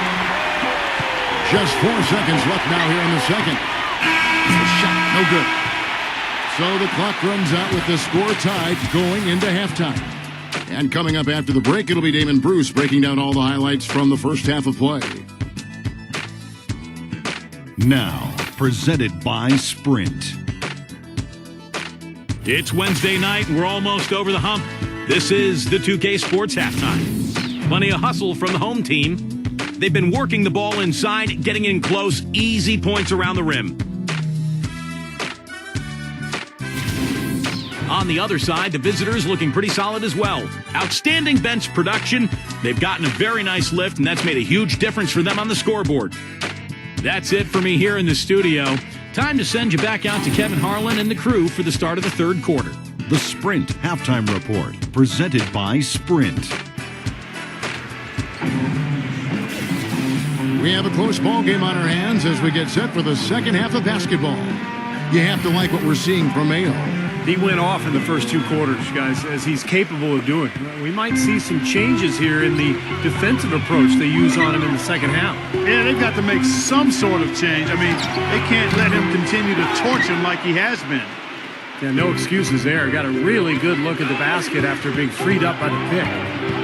Just 4 seconds left now here in the second. The shot, no good. So the clock runs out with the score tied going into halftime. And coming up after the break, it'll be Damon Bruce breaking down all the highlights from the first half of play. Now, presented by Sprint. It's Wednesday night, and we're almost over the hump. This is the 2K Sports Halftime. Plenty of hustle from the home team. They've been working the ball inside, getting in close, easy points around the rim. On the other side, the visitors looking pretty solid as well. Outstanding bench production. They've gotten a very nice lift, and that's made a huge difference for them on the scoreboard. That's it for me here in the studio. Time to send you back out to Kevin Harlan and the crew for the start of the third quarter. The Sprint Halftime Report, presented by Sprint. We have a close ball game on our hands as we get set for the second half of basketball. You have to like what we're seeing from Mayo. He went off in the first two quarters, guys, as he's capable of doing. We might see some changes here in the defensive approach they use on him in the second half. Yeah, they've got to make some sort of change. I mean, they can't let him continue to torch him like he has been. Yeah, no excuses there. Got a really good look at the basket after being freed up by the pick.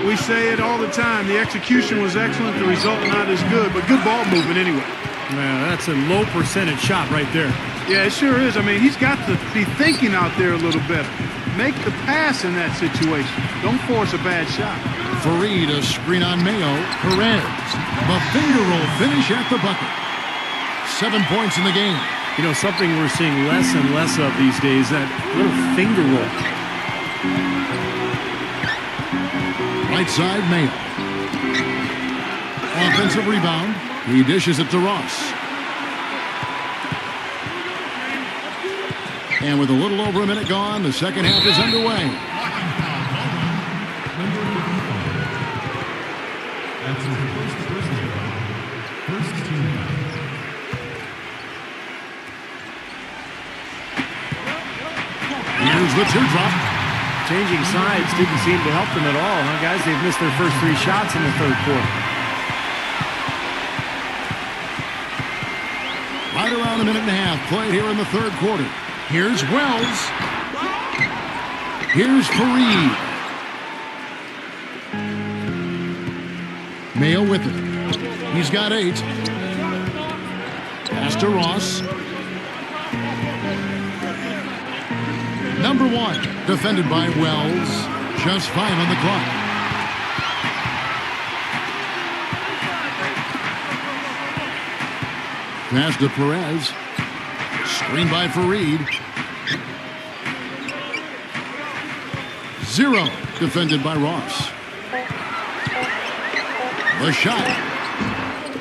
We say it all the time. The execution was excellent. The result not as good, but good ball movement anyway. Yeah, that's a low percentage shot right there. Yeah, it sure is. I mean, he's got to be thinking out there a little better. Make the pass in that situation. Don't force a bad shot. Fareed, a screen on Mayo. Perez, the finger roll finish at the bucket. 7 points in the game. You know, something we're seeing less and less of these days, that little finger roll. Right side, Mayo. Offensive rebound. He dishes it to Ross. And with a little over a minute gone, the second half is underway. That's his first personal foul. First team foul. Here's the teardrop. Changing sides didn't seem to help them at all, huh, guys? They've missed their first three shots in the third quarter. Right around a minute and a half played here in the third quarter. Here's Wells. Here's Fareed. Mayo with it. He's got 8. Pass to Ross. Number 1, defended by Wells. Just 5 on the clock. Pass to Perez. Screen by Fareed. 0, defended by Ross. The shot.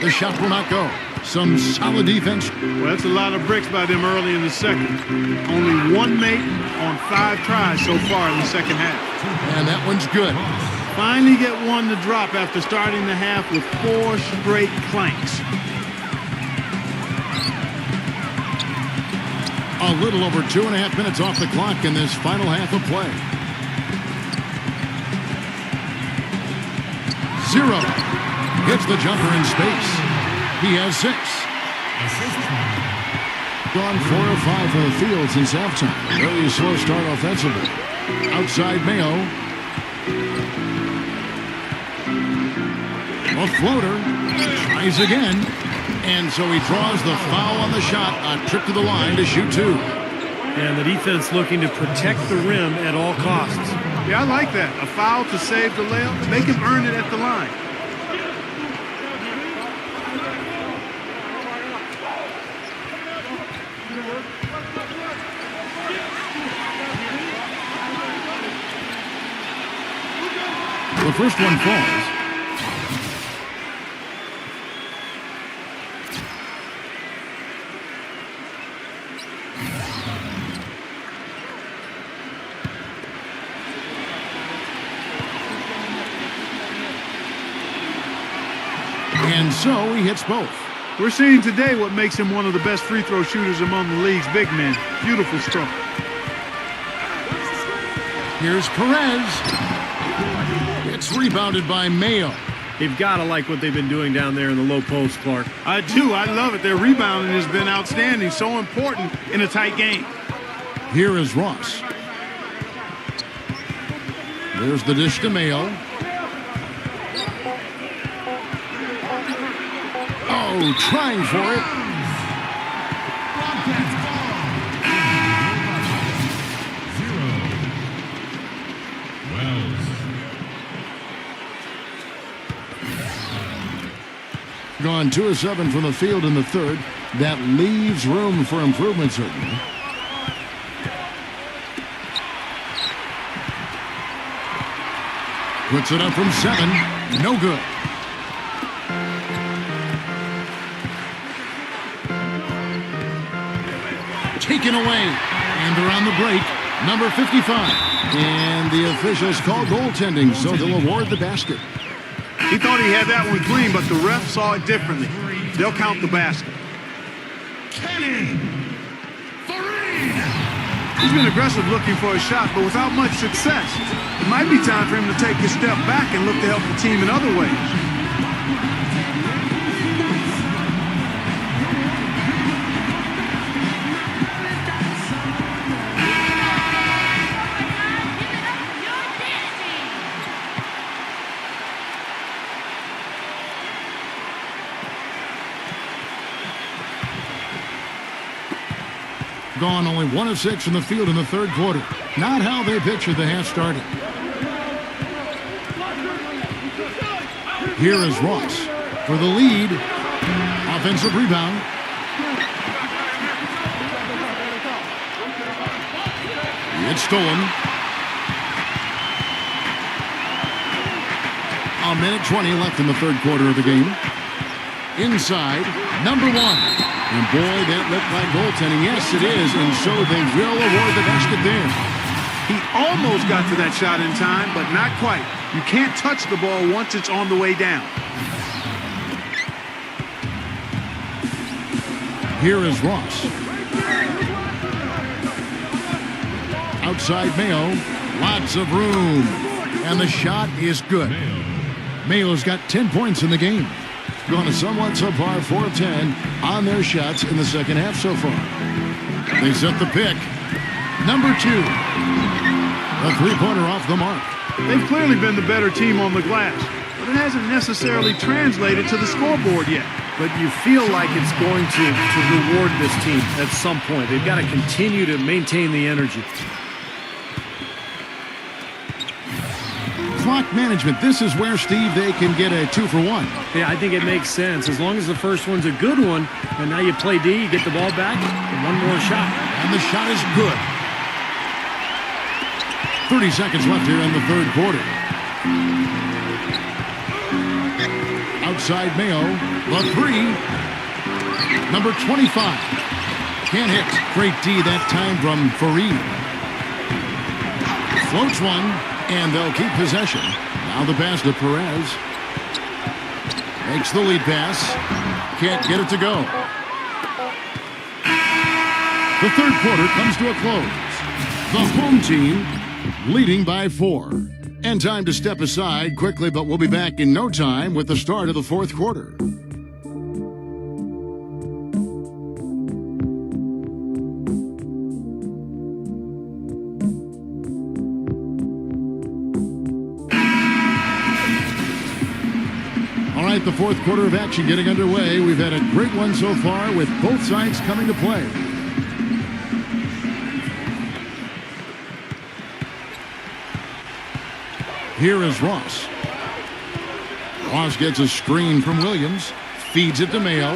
The shot will not go. Some solid defense. Well, that's a lot of bricks by them early in the second. Only 1 make on 5 tries so far in the second half. And that one's good. Finally get one to drop after starting the half with 4 straight clanks. A little over 2.5 minutes off the clock in this final half of play. 0. Hits the jumper in space. He has 6. Gone 4 of 5 from the field since halftime. Very slow start offensively. Outside Mayo. A floater. Tries again. And so he draws the foul on the shot. A trip to the line to shoot 2. And the defense looking to protect the rim at all costs. Yeah, I like that. A foul to save the layup. Make him earn it at the line. The first one falls. And so he hits both. We're seeing today what makes him one of the best free throw shooters among the league's big men. Beautiful stroke. Here's Perez. It's rebounded by Mayo. They've got to like what they've been doing down there in the low post, Clark. I do. I love it. Their rebounding has been outstanding. So important in a tight game. Here is Ross. There's the dish to Mayo. Oh, trying for it. Gone 2 of 7 from the field in the third. That leaves room for improvement, certainly. Puts it up from 7. No good. Taken away. And around the break, number 55. And the officials call goaltending, so they'll award the basket. He thought he had that one clean, but the ref saw it differently. They'll count the basket. He's been aggressive looking for a shot, but without much success. It might be time for him to take a step back and look to help the team in other ways. Gone only 1 of 6 from the field in the third quarter. Not how they pictured the half started. Here is Ross for the lead. Offensive rebound. It's stolen. A minute 20 left in the third quarter of the game. Inside, number 1. And boy, that looked like goaltending. Yes, it is. And so they will award the basket there. He almost got to that shot in time, but not quite. You can't touch the ball once it's on the way down. Here is Ross. Outside Mayo. Lots of room. And the shot is good. Mayo's got 10 points in the game. Gone a somewhat subpar 4 of 10 on their shots in the second half so far. They set the pick. Number 2. A three-pointer off the mark. They've clearly been the better team on the glass, but it hasn't necessarily translated to the scoreboard yet. But you feel like it's going to reward this team at some point. They've got to continue to maintain the energy. Clock management. This is where, Steve, they can get a 2 for 1. Yeah, I think it makes sense. As long as the first one's a good one, and now you play D, you get the ball back, and one more shot. And the shot is good. 30 seconds left here in the third quarter. Outside Mayo, the 3. Number 25. Can't hit. Great D that time from Fareed. Floats one. And they'll keep possession. Now the pass to Perez. Makes the lead pass. Can't get it to go. The third quarter comes to a close. The home team leading by 4. And time to step aside quickly, but we'll be back in no time with the start of the fourth quarter. The fourth quarter of action getting underway. We've had a great one so far with both sides coming to play. Here is Ross. Ross gets a screen from Williams. Feeds it to Mayo.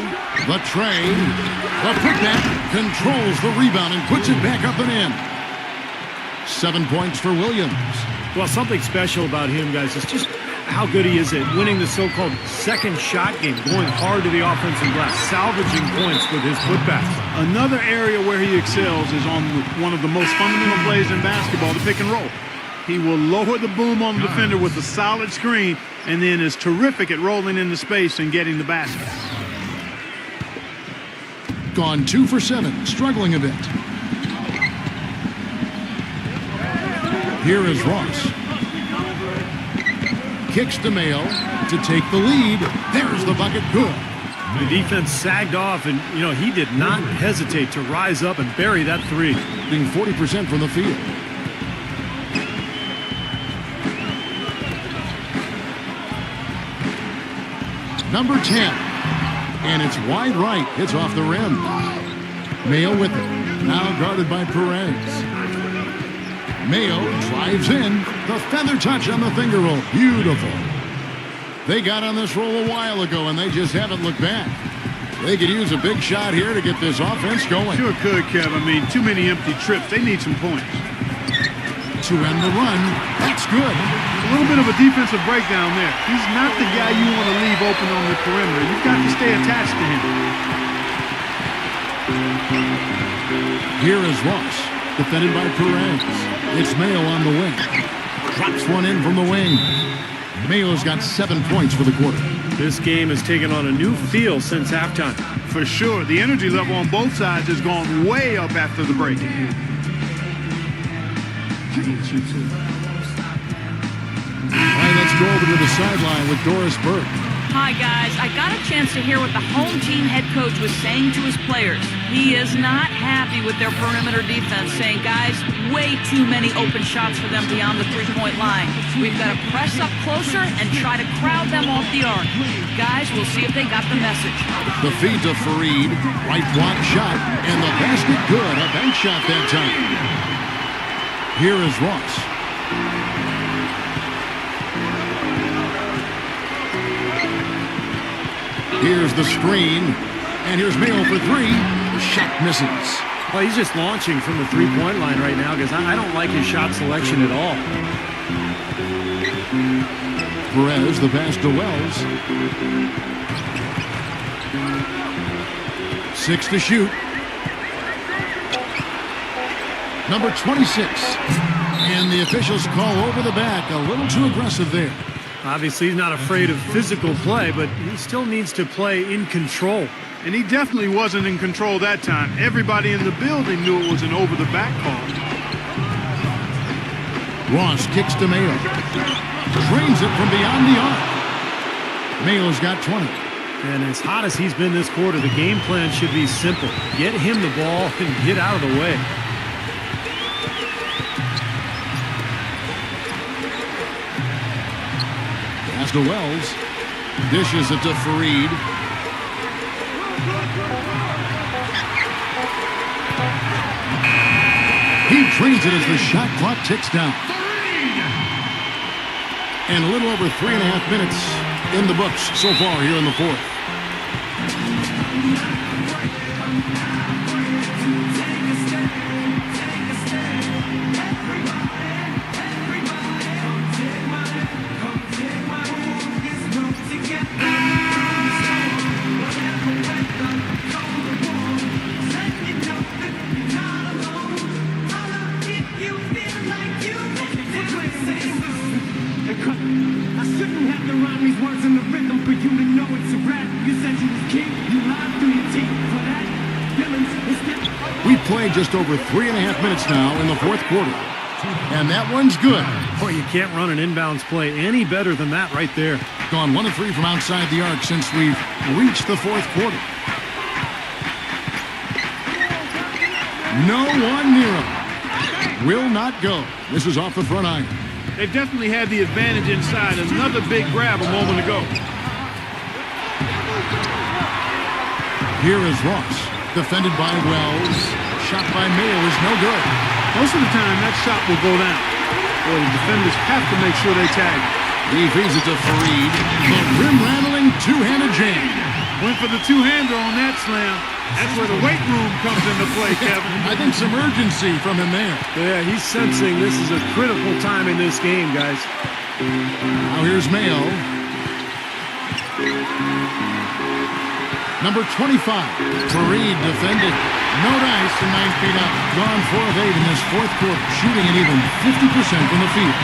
The tray. The putback. Controls the rebound and puts it back up and in. 7 points for Williams. Well, something special about him, guys, is just how good he is at winning the so-called second shot game, going hard to the offensive glass, salvaging points with his putbacks. Another area where he excels is on one of the most fundamental plays in basketball, the pick and roll. He will lower the boom on the defender with a solid screen and then is terrific at rolling into space and getting the basket. Gone 2 for 7, struggling a bit. Here is Ross. Kicks to Mayo to take the lead. There's the bucket. Good. The defense sagged off, and, he did not hesitate to rise up and bury that 3. Being 40% from the field. Number 10. And it's wide right. It's off the rim. Mayo with it. Now guarded by Perez. Mayo drives in. The feather touch on the finger roll. Beautiful. They got on this roll a while ago, and they just haven't looked back. They could use a big shot here to get this offense going. Sure could, Kev. I mean, too many empty trips. They need some points. to end the run. That's good. A little bit of a defensive breakdown there. He's not the guy you want to leave open on the perimeter. You've got to stay attached to him. Here is Ross, defended by Perez. It's Mayo on the wing. Drops one in from the wing. Mayo's got 7 points for the quarter. This game has taken on a new feel since halftime. For sure. The energy level on both sides has gone way up after the break. All right, let's go over to the sideline with Doris Burke. Hi, guys. I got a chance to hear what the home team head coach was saying to his players. He is not happy with their perimeter defense, saying, guys, way too many open shots for them beyond the three-point line. We've got to press up closer and try to crowd them off the arc. Guys, we'll see if they got the message. The feed to Fareed. Right block shot, and the basket good. A bank shot that time. Here is Ross. Here's the screen, and here's Mayo for three. Shot misses. Well, he's just launching from the three-point line right now because I don't like his shot selection at all. Perez, the pass to Wells. 6 to shoot. Number 26. And the officials call over the back. A little too aggressive there. Obviously, he's not afraid of physical play, but he still needs to play in control. And he definitely wasn't in control that time. Everybody in the building knew it was an over-the-back call. Ross kicks to Mayo. Drains it from beyond the arc. Mayo's got 20. And as hot as he's been this quarter, the game plan should be simple. Get him the ball and get out of the way. Pass to Wells. Dishes it to Fareed. He drains it as the shot clock ticks down. And a little over 3.5 minutes in the books so far here in the fourth. We've played just over 3.5 minutes now in the fourth quarter. And that one's good. Boy, you can't run an inbounds play any better than that right there. Gone 1 of 3 from outside the arc since we've reached the fourth quarter. No one near him. Will not go. This is off the front iron. They've definitely had the advantage inside. Another big grab a moment ago. Here is Ross. Defended by Wells. Shot by Mayo is no good. Most of the time, that shot will go down. Boy, the defenders have to make sure they tag. He feeds it to Fareed. The rim-rattling two-handed jam. Went for the two-hander on that slam. That's where the weight room comes into play, Kevin. I think some urgency from him there. Yeah, he's sensing this is a critical time in this game, guys. Now here's Mayo. Number 25, Fareed defended. No dice and 9 feet up. Gone 4 of 8 in this fourth quarter, shooting at even 50% from the field.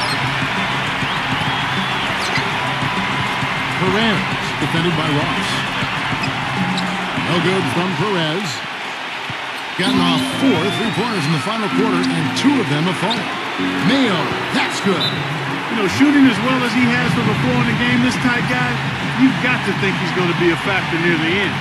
Perez, defended by Ross. No good from Perez. Gotten off 4 3-pointers in the final quarter, and 2 of them have fallen. Mayo, that's good. You know, shooting as well as he has from the floor in the game, this tight guy, you've got to think he's going to be a factor near the end.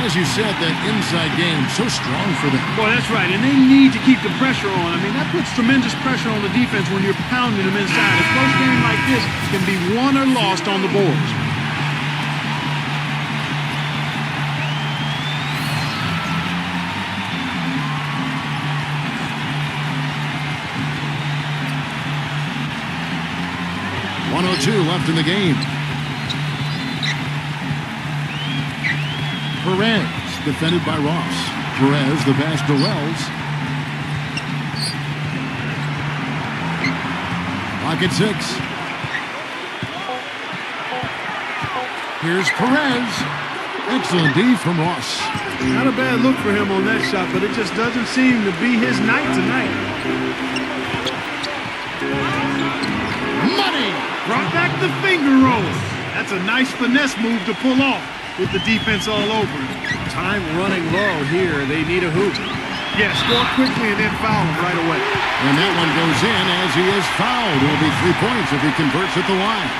As you said, that inside game, so strong for them. Boy, that's right, and they need to keep the pressure on. I mean, that puts tremendous pressure on the defense when you're pounding them inside. A close game like this can be won or lost on the boards. .102 left in the game. Perez, defended by Ross. Perez, the pass to Wells. Clock at 6. Here's Perez. Excellent D from Ross. Not a bad look for him on that shot, but it just doesn't seem to be his night tonight. Money! Brought back the finger roll. That's a nice finesse move to pull off with the defense all over him. Time running low here. They need a hoop. Yeah, score quickly and then foul him right away. And that one goes in as he is fouled. It will be 3 points if he converts at the line.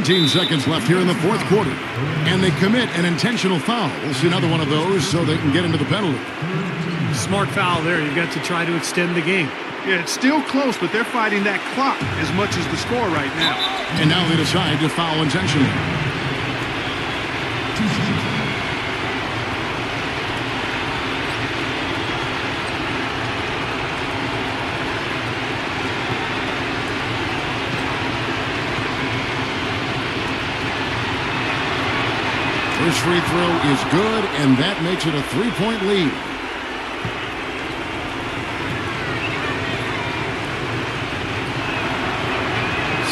Seconds left here in the fourth quarter. And they commit an intentional foul. We'll see another one of those so they can get into the penalty. Smart foul there. You've got to try to extend the game. Yeah, it's still close, but they're fighting that clock as much as the score right now. And now they decide to foul intentionally. First free throw is good, and that makes it a 3-point lead.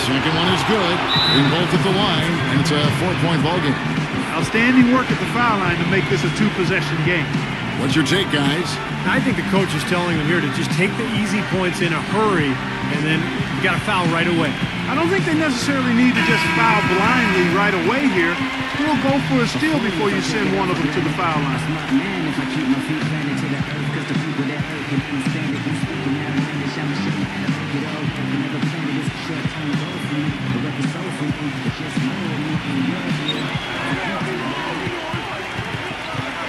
Second one is good. Being both at the line, and it's a 4-point ball game. Outstanding work at the foul line to make this a 2-possession game. What's your take, guys? I think the coach is telling them here to just take the easy points in a hurry, and then you got to foul right away. I don't think they necessarily need to just foul blindly right away here. We'll go for a steal before you send one of them to the foul line.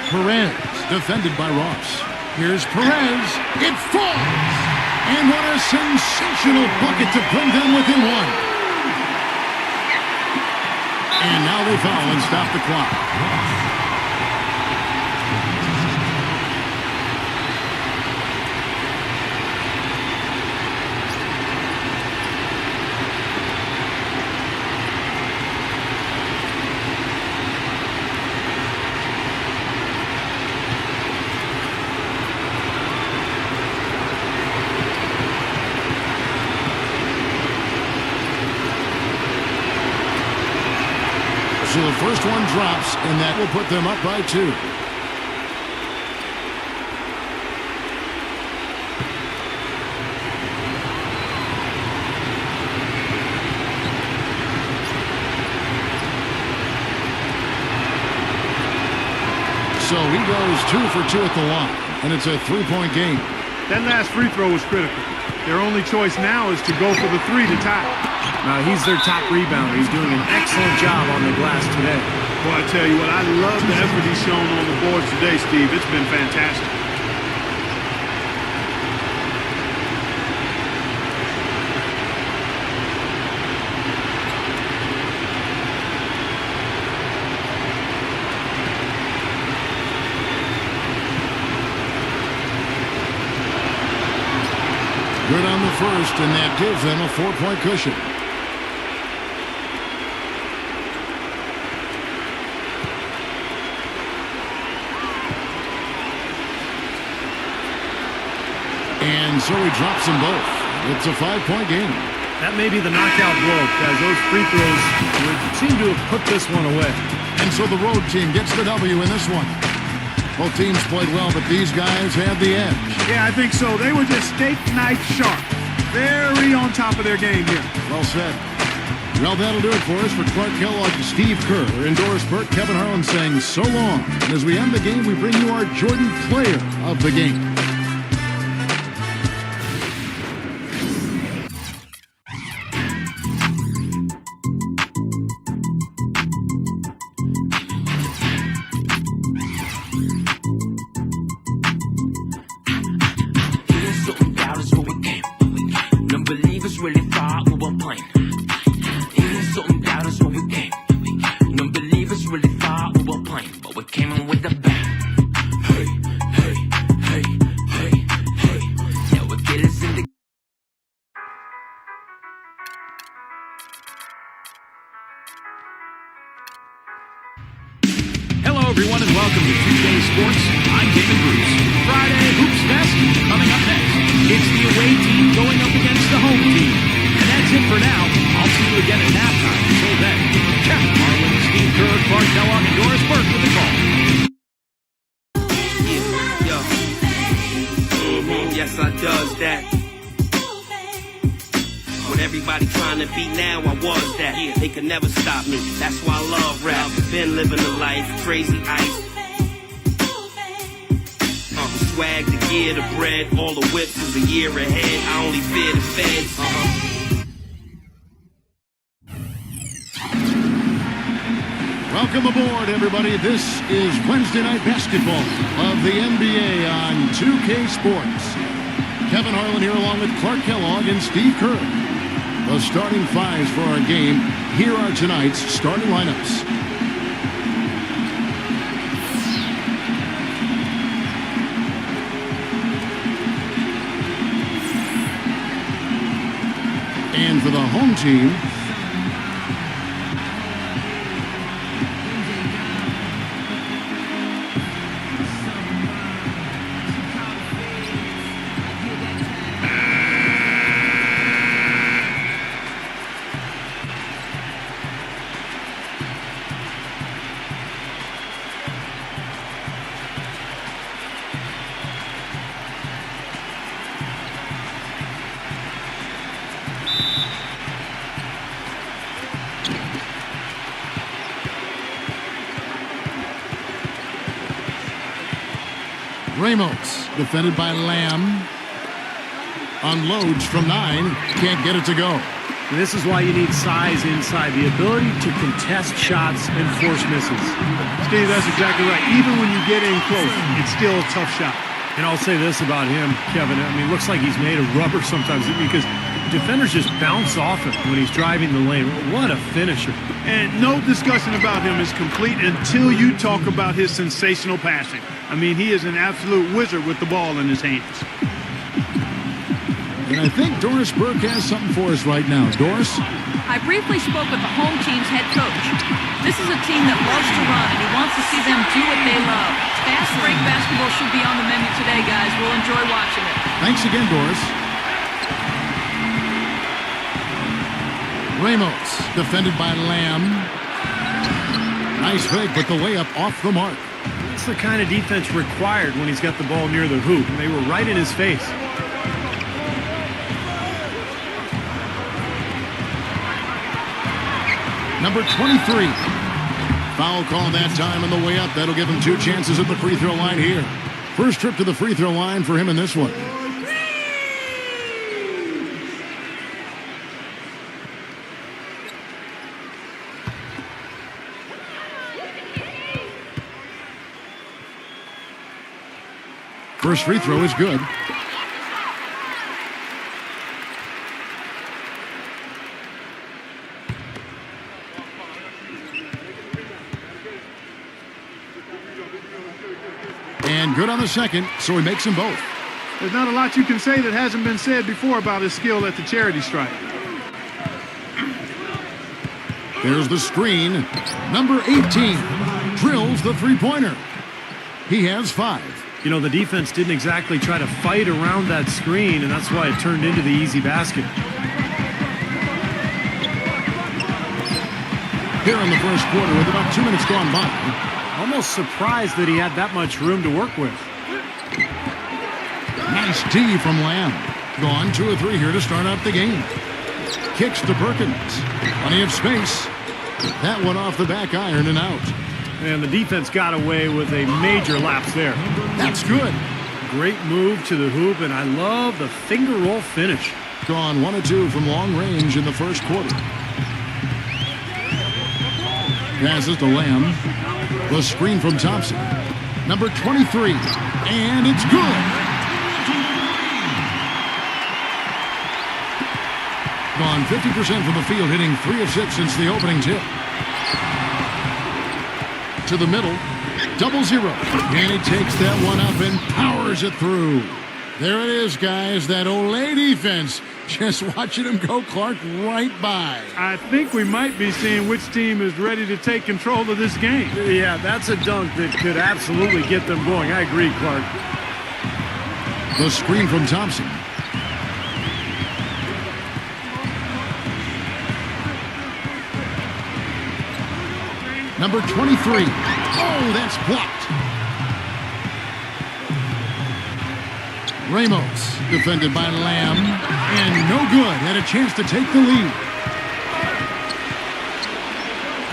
Perez, defended by Ross. Here's Perez. It falls! And what a sensational bucket to bring them within one. And now they foul and stop the clock. So the first one drops, and that will put them up by 2. So he goes 2 for 2 at the line, and it's a 3-point game. That last free throw was critical. Their only choice now is to go for the 3 to tie. He's their top rebounder. He's doing an excellent job on the glass today. Boy, I tell you what, I love the effort he's shown on the boards today, Steve. It's been fantastic. Good on the first, and that gives them a 4-point cushion. And so he drops them both. It's a 5-point game. That may be the knockout blow, guys. Those free throws would seem to have put this one away. And so the road team gets the W in this one. Both teams played well, but these guys had the edge. Yeah, I think so. They were just steak knife sharp. Very on top of their game here. Well said. Well, that'll do it for us. For Clark Kellogg, Steve Kerr, and Doris Burke, Kevin Harlan saying so long. And as we end the game, we bring you our Jordan Player of the Game. But we came in with a bang. Hey, hey, hey, hey. everyone, and welcome to 2K Sports. I'm David Bruce. Friday Hoops Fest coming up next. It's the away team going up against the home team. And that's it for now. I'll see you again at halftime. Until then, Kevin Harlan, Steve Kerr, Clark Kellogg, and Doris Burke with the call. Yes, I does that. When everybody trying to beat now, I was that. They could never stop me. That's why I love rap. Been living the life, crazy ice. The swag, the gear, the bread, all the whips is a year ahead. I only fear the feds. Welcome aboard, everybody. This is Wednesday Night Basketball of the NBA on 2K Sports. Kevin Harlan here along with Clark Kellogg and Steve Kerr. The starting fives for our game. Here are tonight's starting lineups. And for the home team, Ramos, defended by Lamb. Unloads from 9. Can't get it to go. And this is why you need size inside. The ability to contest shots and force misses. Steve, that's exactly right. Even when you get in close, it's still a tough shot. And I'll say this about him, Kevin. I mean, it looks like he's made of rubber sometimes because defenders just bounce off him when he's driving the lane. What a finisher. And no discussion about him is complete until you talk about his sensational passing. I mean, he is an absolute wizard with the ball in his hands. And I think Doris Burke has something for us right now. Doris? I briefly spoke with the home team's head coach. This is a team that loves to run, and he wants to see them do what they love. Fast break basketball should be on the menu today, guys. We'll enjoy watching it. Thanks again, Doris. Ramos, defended by Lamb. Nice fake, but the layup off the mark. That's the kind of defense required when he's got the ball near the hoop. And they were right in his face. Number 23. Foul call that time on the way up. That'll give him 2 chances at the free throw line here. First trip to the free throw line for him in this one. First free throw is good. And good on the second, so he makes them both. There's not a lot you can say that hasn't been said before about his skill at the charity stripe. There's the screen. Number 18 drills the three-pointer. He has 5. You know, the defense didn't exactly try to fight around that screen, and that's why it turned into the easy basket. Here in the first quarter with about 2 minutes gone by. Almost surprised that he had that much room to work with. Nice D from Lamb. Gone 2 or 3 here to start out the game. Kicks to Perkins. Plenty of space. That one off the back iron and out. And the defense got away with a major lapse there. That's good. Great move to the hoop, and I love the finger roll finish. Gone 1 or 2 from long range in the first quarter. Passes to Lamb. The screen from Thompson. Number 23. And it's good. Gone 50% from the field, hitting 3 of 6 since the opening tip. To the middle. 0-0. And he takes that one up and powers it through. There it is, guys. That Olay defense. Just watching him go, Clark, right by. I think we might be seeing which team is ready to take control of this game. Yeah, that's a dunk that could absolutely get them going. I agree, Clark. The screen from Thompson. Number 23. Oh, that's blocked. Ramos, defended by Lamb, and no good. Had a chance to take the lead.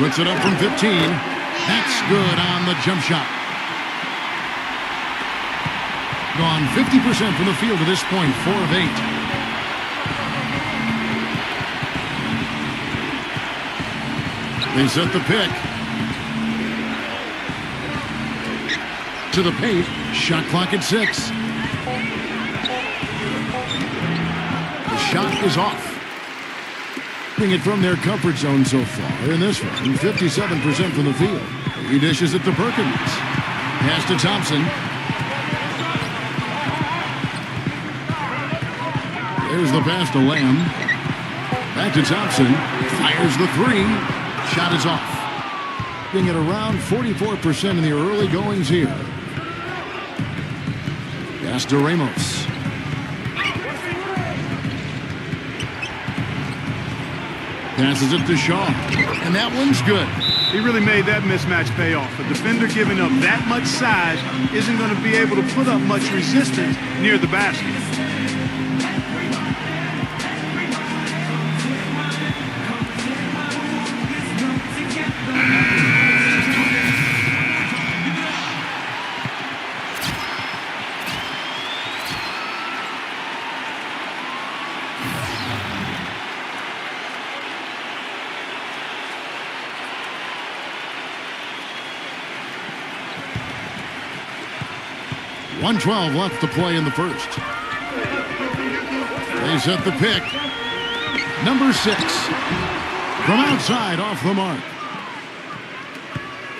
Puts it up from 15. That's good on the jump shot. Gone 50% from the field to this point, 4 of 8. They set the pick. To the paint. Shot clock at 6. The shot is off. Bring it from their comfort zone so far in this one. 57% from the field. He dishes it to Perkins. Pass to Thompson. There's the pass to Lamb. Back to Thompson. Fires the 3. Shot is off. Being at around 44% in the early goings here. Pass to Ramos. Passes it to Shaw. And that one's good. He really made that mismatch pay off. A defender giving up that much size isn't going to be able to put up much resistance near the basket. .112 left to play in the first. They set the pick. Number 6. From outside, off the mark.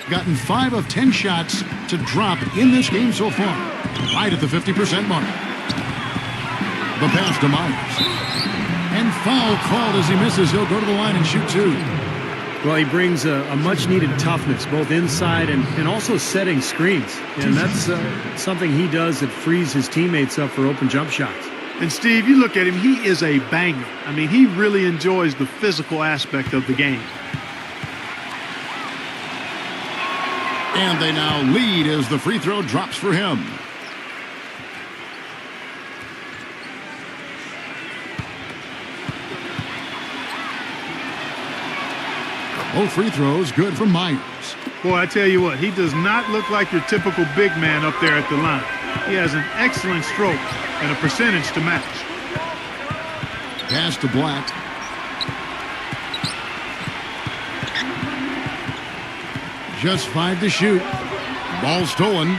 Gotten 5 of 10 shots to drop in this game so far. Right at the 50% mark. The pass to Myers. And foul called as he misses. He'll go to the line and shoot 2. Well, he brings a much-needed toughness, both inside and also setting screens. And that's something he does that frees his teammates up for open jump shots. And, Steve, you look at him, he is a banger. I mean, he really enjoys the physical aspect of the game. And they now lead as the free throw drops for him. Both free throws good from Myers. Boy, I tell you what, he does not look like your typical big man up there at the line. He has an excellent stroke and a percentage to match. Pass to Black. Just 5 to shoot. Ball stolen.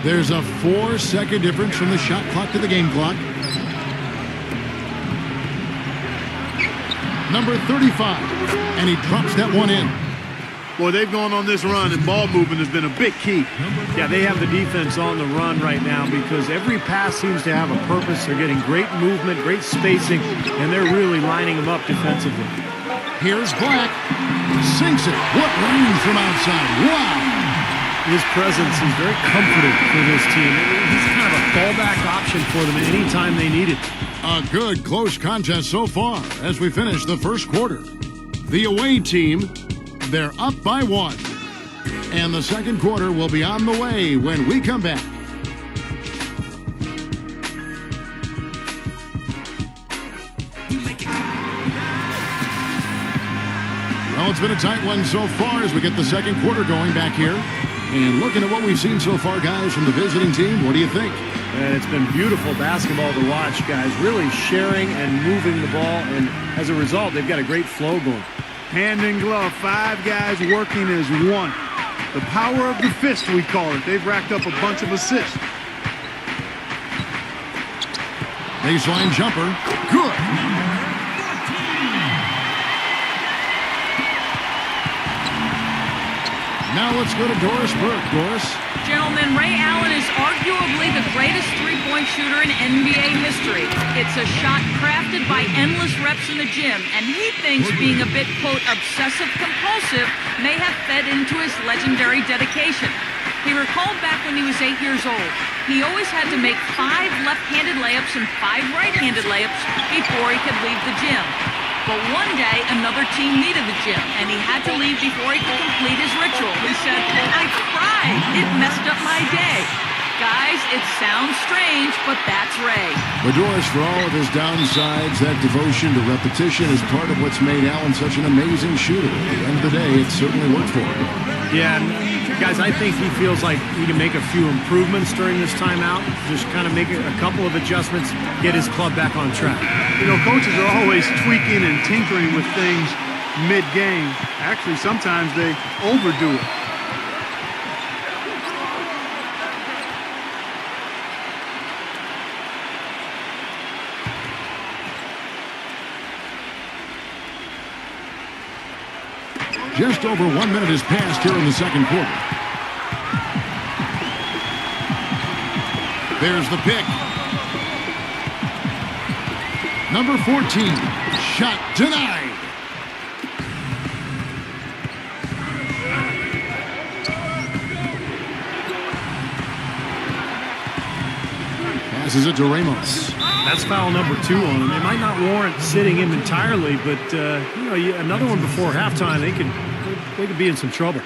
There's a 4-second difference from the shot clock to the game clock. Number 35, and he drops that one in. Boy, they've gone on this run, and ball movement has been a big key. Yeah, they have the defense on the run right now because every pass seems to have a purpose. They're getting great movement, great spacing, and they're really lining them up defensively. Here's Black. Sinks it. What range from outside. Wow. His presence is very comforting for this team. He's kind of a fallback option for them anytime they need it. A good close contest so far as we finish the first quarter. The away team, they're up by 1. And the second quarter will be on the way when we come back. Well, it's been a tight one so far as we get the second quarter going back here. And looking at what we've seen so far, guys, from the visiting team, what do you think? And it's been beautiful basketball to watch, guys. Really sharing and moving the ball. And as a result, they've got a great flow going. Hand in glove, 5 guys working as one. The power of the fist, we call it. They've racked up a bunch of assists. Baseline jumper. Good. Now let's go to Doris Burke. Doris. General gentlemen, Ray Allen is arguably the greatest three-point shooter in NBA history. It's a shot crafted by endless reps in the gym, and he thinks being a bit, quote, obsessive-compulsive may have fed into his legendary dedication. He recalled back when he was 8 years old. He always had to make 5 left-handed layups and 5 right-handed layups before he could leave the gym. But one day, another team needed the gym, and he had to leave before he could complete his ritual. He said, "I cried. It messed up my day." Guys, it sounds strange, but that's Ray. Madoris, for all of his downsides, that devotion to repetition is part of what's made Allen such an amazing shooter. At the end of the day, it certainly worked for him. Yeah, and guys, I think he feels like he can make a few improvements during this timeout. Just kind of make a couple of adjustments, get his club back on track. You know, coaches are always tweaking and tinkering with things mid-game. Actually, sometimes they overdo it. Just over 1 minute has passed here in the second quarter. There's the pick. Number 14, shot denied. Passes it to Ramos. That's foul number 2 on him. It might not warrant sitting him entirely, but another one before halftime, they could be in some trouble.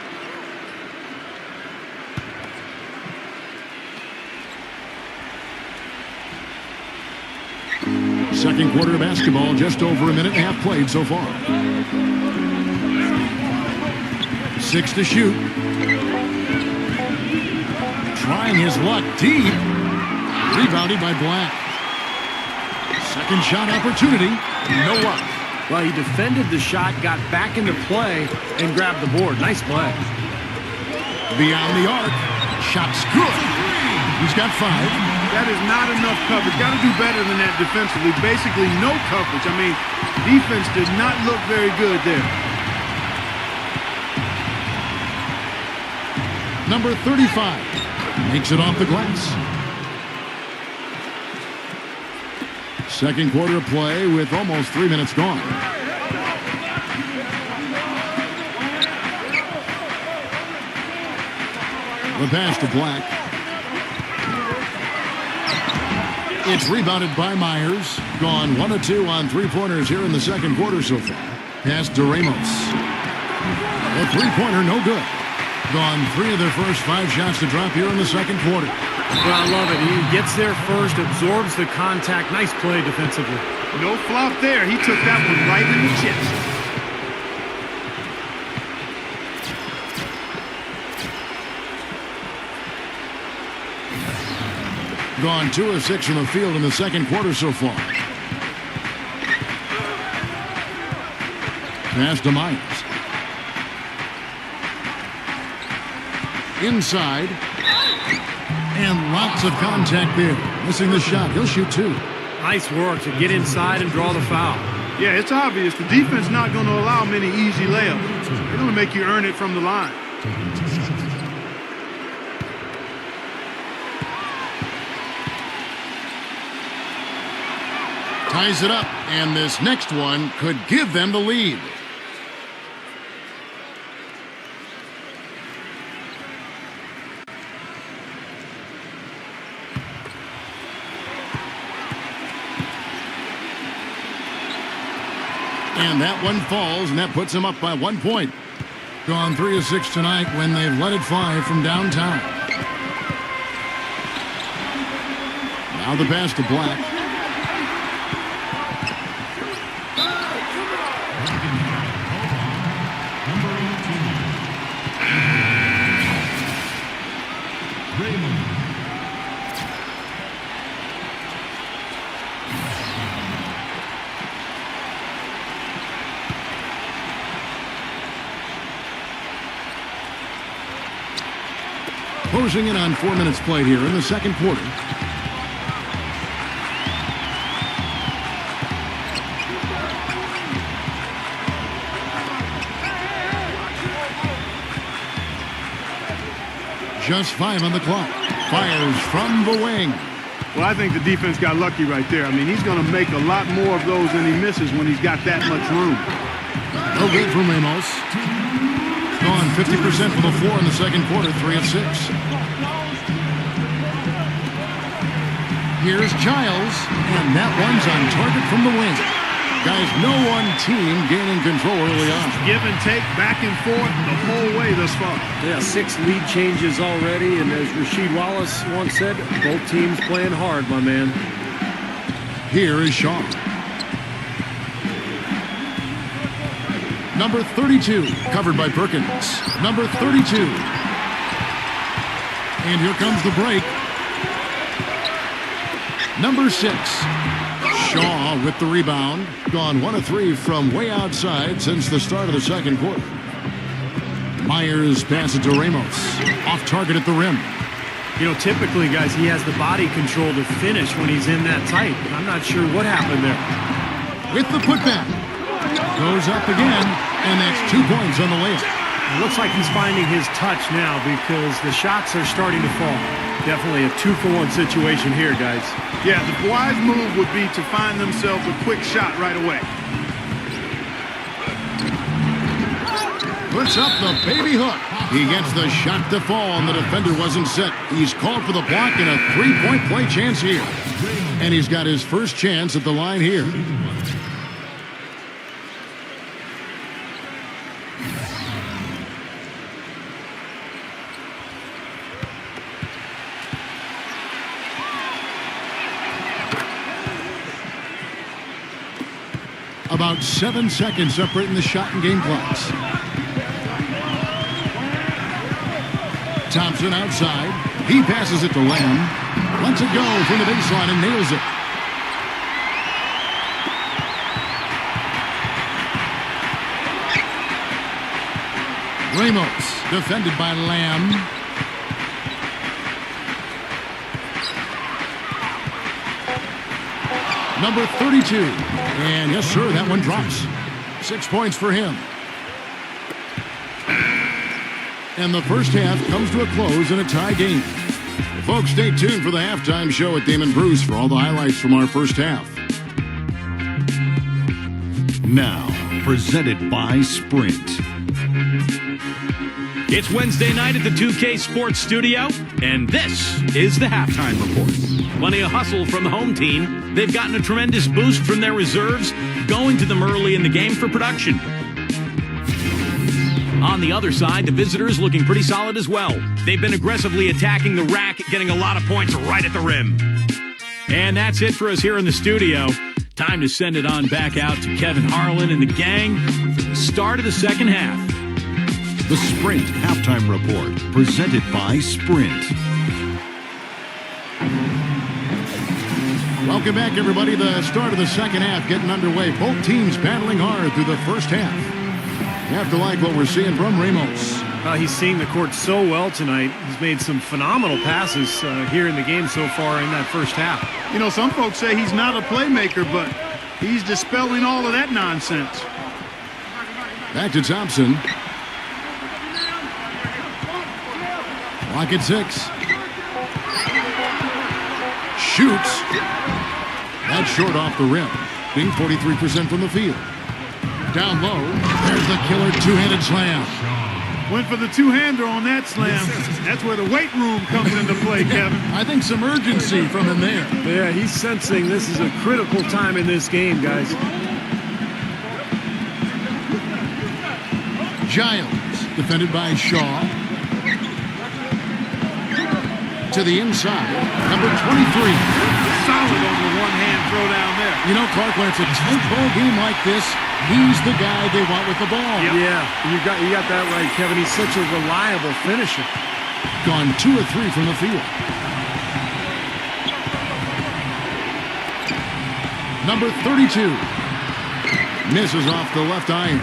Second quarter of basketball, just over a minute and a half played so far. 6 to shoot. Trying his luck deep. Rebounded by Black. Second shot opportunity. No luck. Well, he defended the shot, got back into play, and grabbed the board. Nice play. Beyond the arc. Shot's good. He's got 5. That is not enough coverage. Got to do better than that defensively. Basically, no coverage. I mean, defense did not look very good there. Number 35 makes it off the glass. Second quarter of play with almost 3 minutes gone. The pass to Black. It's rebounded by Myers. Gone 1 of 2 on three-pointers here in the second quarter so far. Pass to Ramos. A three-pointer, no good. Gone 3 of their first 5 shots to drop here in the second quarter. Well, I love it. He gets there first, absorbs the contact. Nice play defensively. No flop there. He took that one right in the chest. Gone 2 of 6 from the field in the second quarter so far. Pass to Myers. Inside. And lots of contact there. Missing the shot. He'll shoot 2. Nice work to get inside and draw the foul. Yeah, it's obvious. The defense not going to allow many easy layups. They're going to make you earn it from the line. Ties it up, and this next one could give them the lead. And that one falls, and that puts them up by 1 point. Gone 3 of 6 tonight when they've led it 5 from downtown. Now the pass to Black. Closing in on 4 minutes played here in the second quarter. Just 5 on the clock. Fires from the wing. Well, I think the defense got lucky right there. I mean, he's going to make a lot more of those than he misses when he's got that much room. No good from Ramos. Gone 50% from the floor in the second quarter, 3 of 6. Here's Giles, and that one's on target from the wing. Guys, no one team gaining control early on. Give and take, back and forth the whole way thus far. Yeah, 6 lead changes already, and as Rasheed Wallace once said, both teams playing hard, my man. Here is Shaw. Number 32, covered by Perkins. Number 32. And here comes the break. Number 6. Shaw with the rebound. Gone 1 of 3 from way outside since the start of the second quarter. Myers passes it to Ramos. Off target at the rim. You know, typically, guys, he has the body control to finish when he's in that tight. I'm not sure what happened there. With the putback. Goes up again, and that's 2 points on the layup. It looks like he's finding his touch now because the shots are starting to fall. Definitely a 2-for-1 situation here, guys. Yeah, the wise move would be to find themselves a quick shot right away. Puts up the baby hook. He gets the shot to fall, and the defender wasn't set. He's called for the block and a 3-point play chance here. And he's got his first chance at the line here. About 7 seconds separating the shot and game clocks. Thompson outside. He passes it to Lamb. Lets it go from the baseline and nails it. Ramos defended by Lamb. Number 32. And yes, sir, that one drops. 6 points for him. And the first half comes to a close in a tie game. Folks, stay tuned for the halftime show at Damon Bruce for all the highlights from our first half. Now, presented by Sprint. It's Wednesday night at the 2K Sports Studio, and this is the halftime report. Plenty of hustle from the home team. They've gotten a tremendous boost from their reserves, going to them early in the game for production. On the other side, the visitors looking pretty solid as well. They've been aggressively attacking the rack, getting a lot of points right at the rim. And that's it for us here in the studio. Time to send it on back out to Kevin Harlan and the gang for the start of the second half. The Sprint Halftime Report, presented by Sprint. Welcome back, everybody. The start of the second half getting underway. Both teams battling hard through the first half. You have to like what we're seeing from Ramos. He's seeing the court so well tonight. He's made some phenomenal passes here in the game so far in that first half. You know, some folks say he's not a playmaker, but he's dispelling all of that nonsense. Back to Thompson. Clock at 6. Shoots. That's short off the rim. Being 43% from the field. Down low. There's the killer two-handed slam. Went for the two-hander on that slam. That's where the weight room comes into play, Kevin. I think some urgency from him there. Yeah, he's sensing this is a critical time in this game, guys. Giles, defended by Shaw. To the inside, number 23. Solid on the one-hand throw down there. You know, Clark, when it's a tight ball game like this, he's the guy they want with the ball. Yep. Yeah, you got that right, Kevin. He's such a reliable finisher. Gone 2 of 3 from the field. Number 32. Misses off the left iron.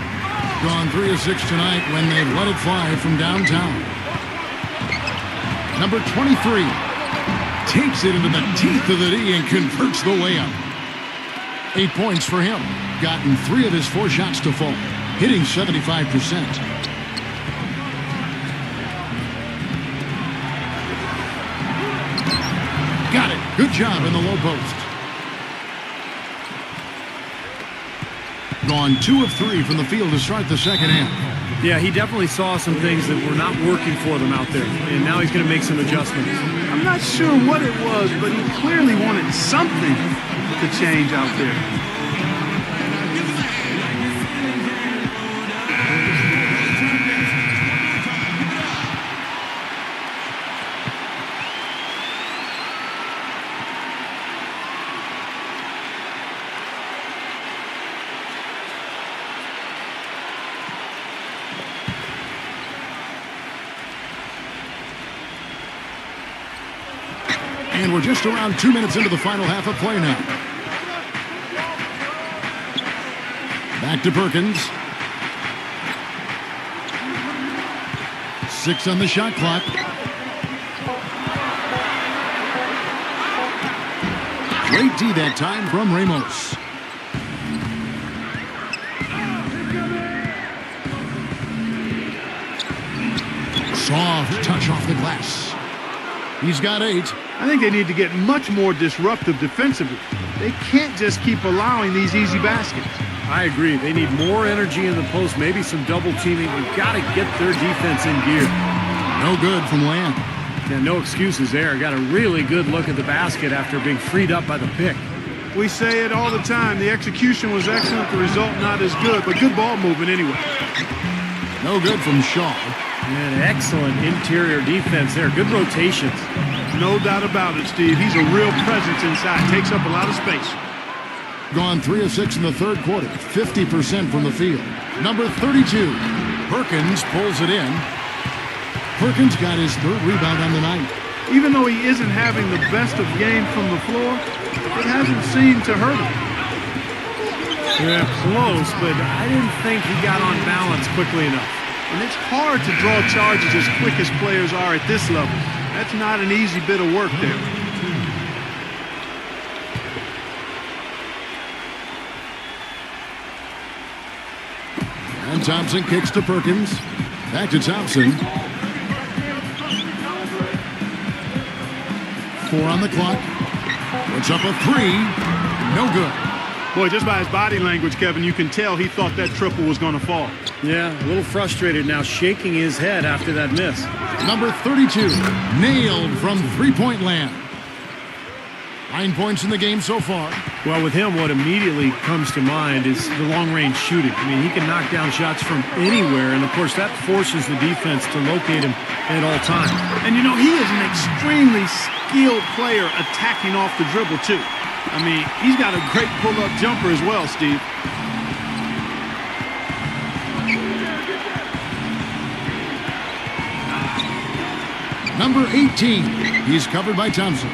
Gone 3 of 6 tonight when they've let it fly from downtown. Number 23 takes it into the teeth of the D and converts the layup. 8 points for him. Gotten 3 of his 4 shots to fall. Hitting 75%. Good job in the low post. Gone 2 of 3 from the field to start the second half. Yeah, he definitely saw some things that were not working for them out there, and now he's going to make some adjustments. I'm not sure what it was, but he clearly wanted something to change out there. And we're just around 2 minutes into the final half of play now. Back to Perkins. 6 on the shot clock. Great D that time from Ramos. Soft touch off the glass. He's got 8. I think they need to get much more disruptive defensively. They can't just keep allowing these easy baskets. I agree. They need more energy in the post, maybe some double teaming. We've got to get their defense in gear. No good from Lamb. Yeah, no excuses there. Got a really good look at the basket after being freed up by the pick. We say it all the time. The execution was excellent. The result not as good, but good ball movement anyway. No good from Shaw. And excellent interior defense there. Good rotations. No doubt about it, Steve. He's a real presence inside. Takes up a lot of space. Gone 3 of 6 in the third quarter. 50% from the field. Number 32. Perkins pulls it in. Perkins got his 3rd rebound on the night. Even though he isn't having the best of game from the floor, it hasn't seemed to hurt him. Yeah, close, but I didn't think he got on balance quickly enough. And it's hard to draw charges as quick as players are at this level. That's not an easy bit of work there. And Thompson kicks to Perkins. Back to Thompson. 4 on the clock. Puts up a 3. No good. Boy, just by his body language, Kevin, you can tell he thought that triple was going to fall. Yeah, a little frustrated now, shaking his head after that miss. Number 32, nailed from three-point land. 9 points in the game so far. Well, with him, what immediately comes to mind is the long-range shooting. I mean, he can knock down shots from anywhere, and of course, that forces the defense to locate him at all times. And you know, he is an extremely skilled player attacking off the dribble, too. I mean, he's got a great pull-up jumper as well, Steve. Number 18, he's covered by Thompson.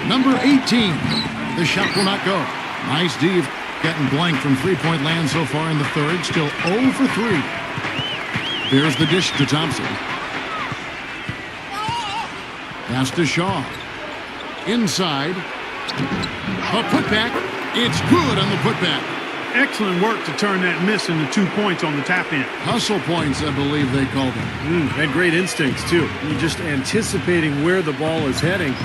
Number 18, the shot will not go. Nice D, getting blank from three-point land so far in the third. Still 0 for 3. Here's the dish to Thompson. Pass to Shaw. Inside. A putback. It's good on the putback. Excellent work to turn that miss into 2 points on the tap-in. Hustle points, I believe they called them. Had great instincts, too. You're just anticipating where the ball is heading.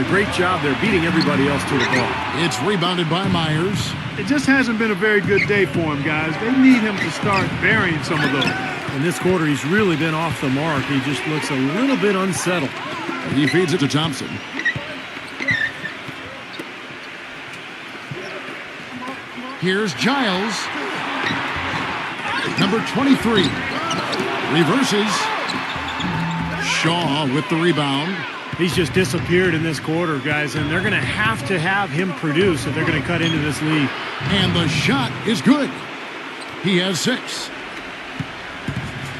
Great job there, beating everybody else to the ball. It's rebounded by Myers. It just hasn't been a very good day for him, guys. They need him to start burying some of those. In this quarter, he's really been off the mark. He just looks a little bit unsettled. He feeds it to Thompson. Here's Giles. Number 23. Reverses. Shaw with the rebound. He's just disappeared in this quarter, guys, and they're going to have him produce if they're going to cut into this lead. And the shot is good. He has 6.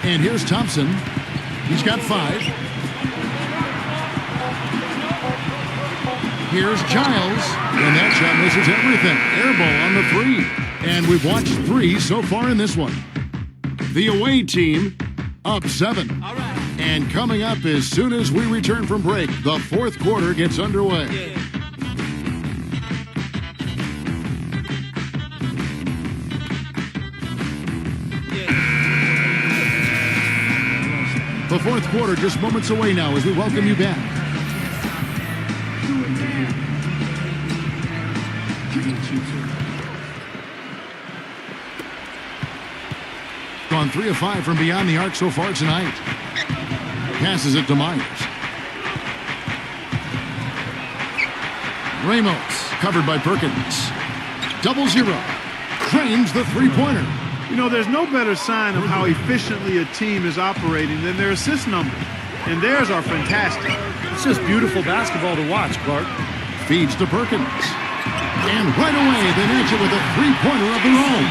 And here's Thompson. He's got 5. Here's Giles, and that shot misses everything. Air ball on the 3. And we've watched 3 so far in this one. The away team up 7. All right. And coming up as soon as we return from break, the fourth quarter gets underway. Yeah. The fourth quarter just moments away now as we welcome you back. Gone 3 of 5 from beyond the arc so far tonight. Passes it to Myers. Ramos covered by Perkins. 0-0. Drains the three-pointer. You know, there's no better sign of how efficiently a team is operating than their assist numbers. And theirs are fantastic. It's just beautiful basketball to watch, Clark. Feeds to Perkins. And right away, they match it with a three-pointer of their own.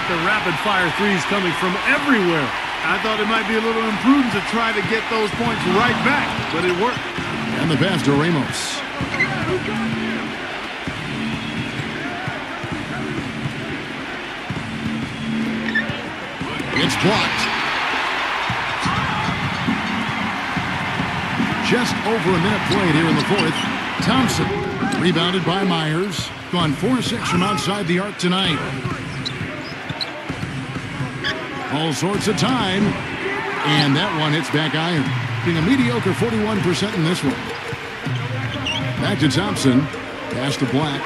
The rapid-fire threes coming from everywhere. I thought it might be a little imprudent to try to get those points right back, but it worked. And the pass to Ramos. It's blocked. Just over a minute played here in the fourth. Thompson rebounded by Myers. Gone 4-6 from outside the arc tonight. All sorts of time. And that one hits back iron. Being a mediocre 41% in this one. Back to Thompson. Pass to Black.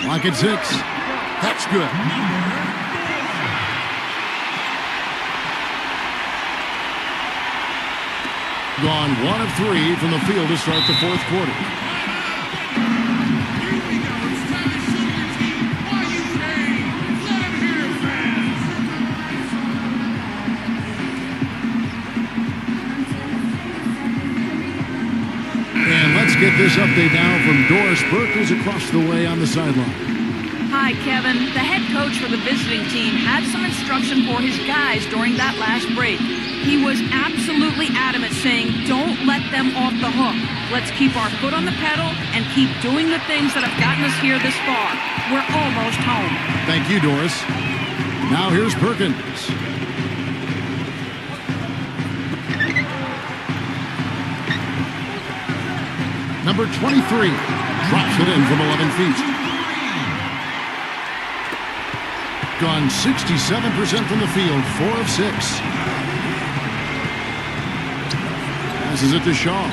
Lock at 6. That's good. Gone 1 of 3 from the field to start the fourth quarter. And let's get this update now from Doris Burke, who's across the way on the sideline. Hi, Kevin. The head coach for the visiting team had some instruction for his guys during that last break. He was absolutely adamant, saying, don't let them off the hook. Let's keep our foot on the pedal and keep doing the things that have gotten us here this far. We're almost home. Thank you, Doris. Now here's Perkins. Number 23 drops it in from 11 feet. Gone 67% from the field, 4 of 6. Passes it to Shaw.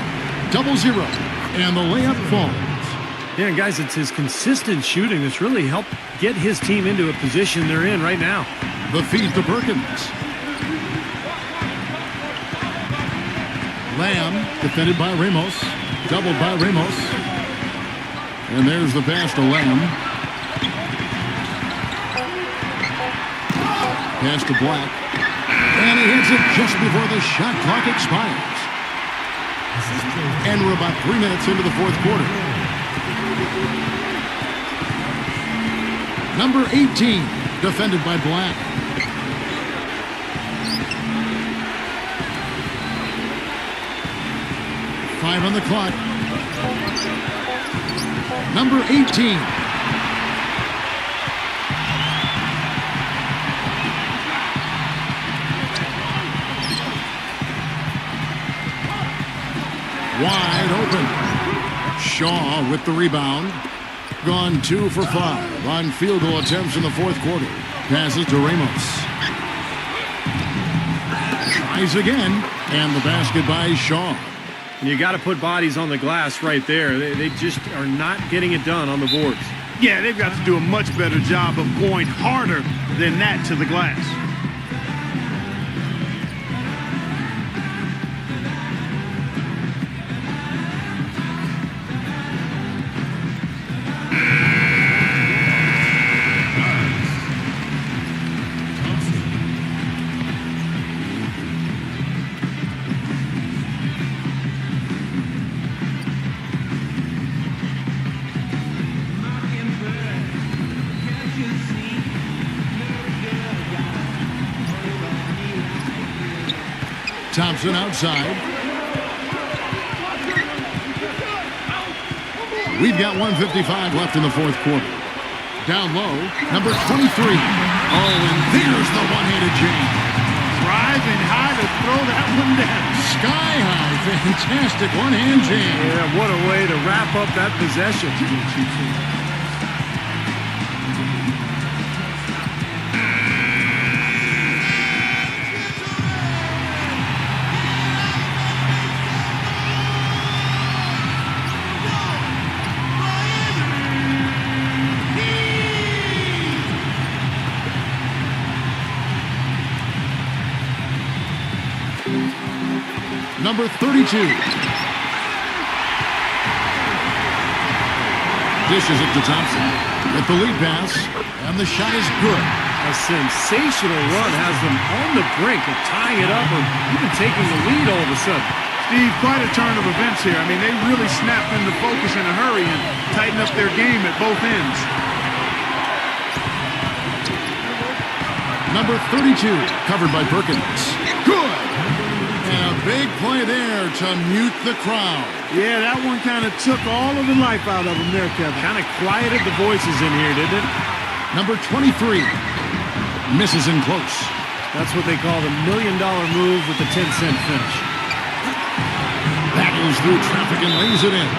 0-0. And the layup falls. Yeah, guys, it's his consistent shooting that's really helped get his team into a position they're in right now. The feed to Perkins. Lamb, defended by Ramos. Doubled by Ramos. And there's the pass to Lamb. Pass to Black. And he hits it just before the shot clock expires. And we're about 3 minutes into the fourth quarter. Number 18, defended by Black. Five on the clock. Number 18. Wide open. Shaw with the rebound. Gone 2 for 5 on field goal attempts in the fourth quarter. Passes to Ramos. Tries again. And the basket by Shaw. And you got to put bodies on the glass right there. They just are not getting it done on the boards. Yeah, they've got to do a much better job of going harder than that to the glass. Thompson outside. We've got 1:55 left in the fourth quarter. Down low, number 23. Oh, and there's the one-handed jam. Driving high to throw that one down. Sky high, fantastic one-hand jam. Yeah, what a way to wrap up that possession. number 32. Dishes it to Thompson with the lead pass, and the shot is good. A sensational run has them on the brink of tying it up or even taking the lead all of a sudden. Steve, quite a turn of events here. I mean, they really snapped into focus in a hurry and tightened up their game at both ends. Number 32, covered by Perkins. Good! And a big play there to mute the crowd. Yeah, that one kind of took all of the life out of them there, Kevin. Kind of quieted the voices in here, didn't it? Number 23, misses in close. That's what they call the $1 million move with the 10-cent finish. Battles through traffic and lays it in.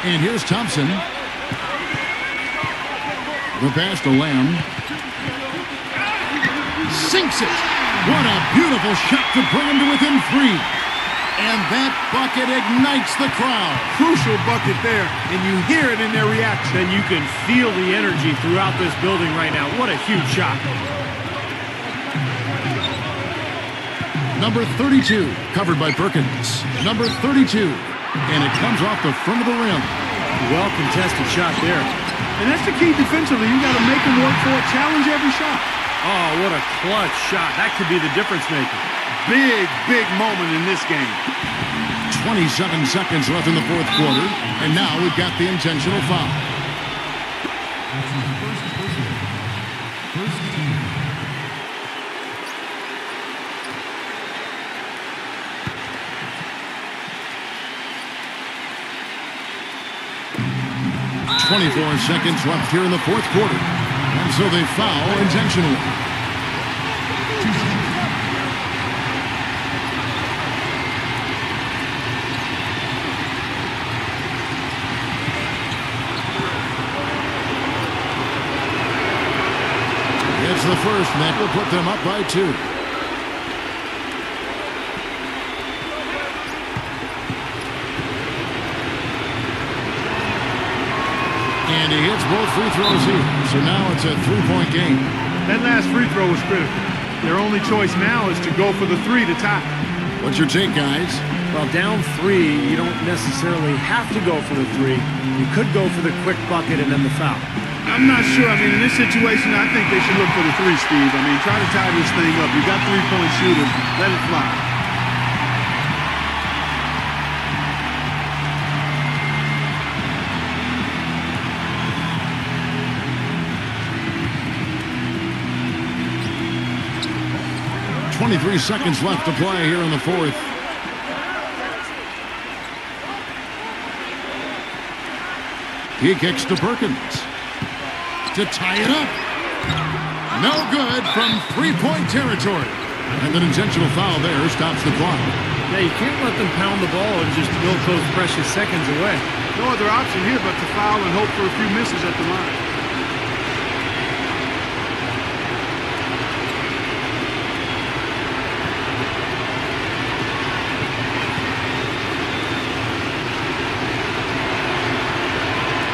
And here's Thompson. The pass to Lamb. Sinks it. What a beautiful shot to bring him to within 3. And that bucket ignites the crowd. Crucial bucket there, and you hear it in their reaction. And you can feel the energy throughout this building right now. What a huge shot. Number 32, covered by Perkins. Number 32. And it comes off the front of the rim. Well contested shot there. And that's the key defensively. You got to make them work for it, challenge every shot. Oh, what a clutch shot. That could be the difference maker. Big, big moment in this game. 27 seconds left in the fourth quarter. And now we've got the intentional foul. First team. .24 seconds left here in the fourth quarter. And so they foul intentionally. It's the first, and that will put them up by 2. And he hits both free throws here. So now it's a 3-point game. That last free throw was critical. Their only choice now is to go for the 3 to tie. What's your take, guys? Well, down 3, you don't necessarily have to go for the 3. You could go for the quick bucket and then the foul. I'm not sure. I mean, in this situation, I think they should look for the 3, Steve. I mean, try to tie this thing up. You got 3-point shooters. Let it fly. .23 seconds left to play here in the fourth. He kicks to Perkins to tie it up. No good from 3-point territory. And an intentional foul there stops the clock. Yeah, you can't let them pound the ball and just milk those precious seconds away. No other option here but to foul and hope for a few misses at the line.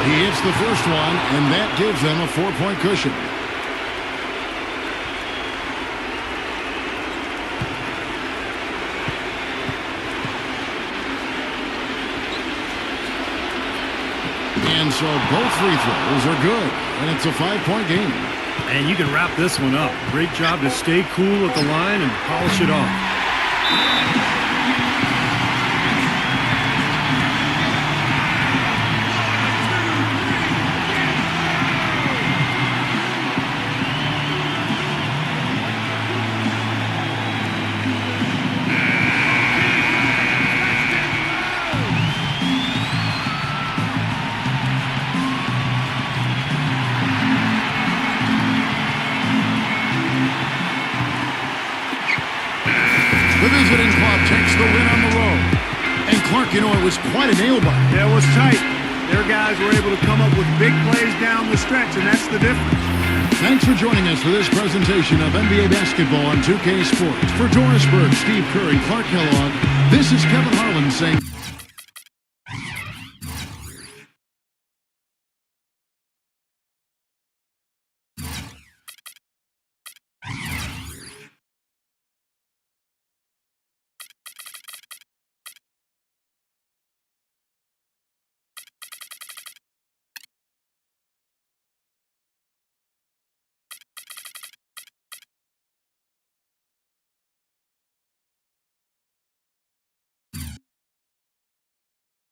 He hits the first one, and that gives them a 4-point cushion. And so both free throws are good, and it's a 5-point game. And you can wrap this one up. Great job to stay cool at the line and polish it off. visiting club takes the win on the road. And Clark, you know, it was quite a nail-biter. Yeah, it was tight. Their guys were able to come up with big plays down the stretch, and that's the difference. Thanks for joining us for this presentation of NBA basketball on 2K Sports. For Doris Burke, Steve Curry, Clark Kellogg, this is Kevin Harlan saying...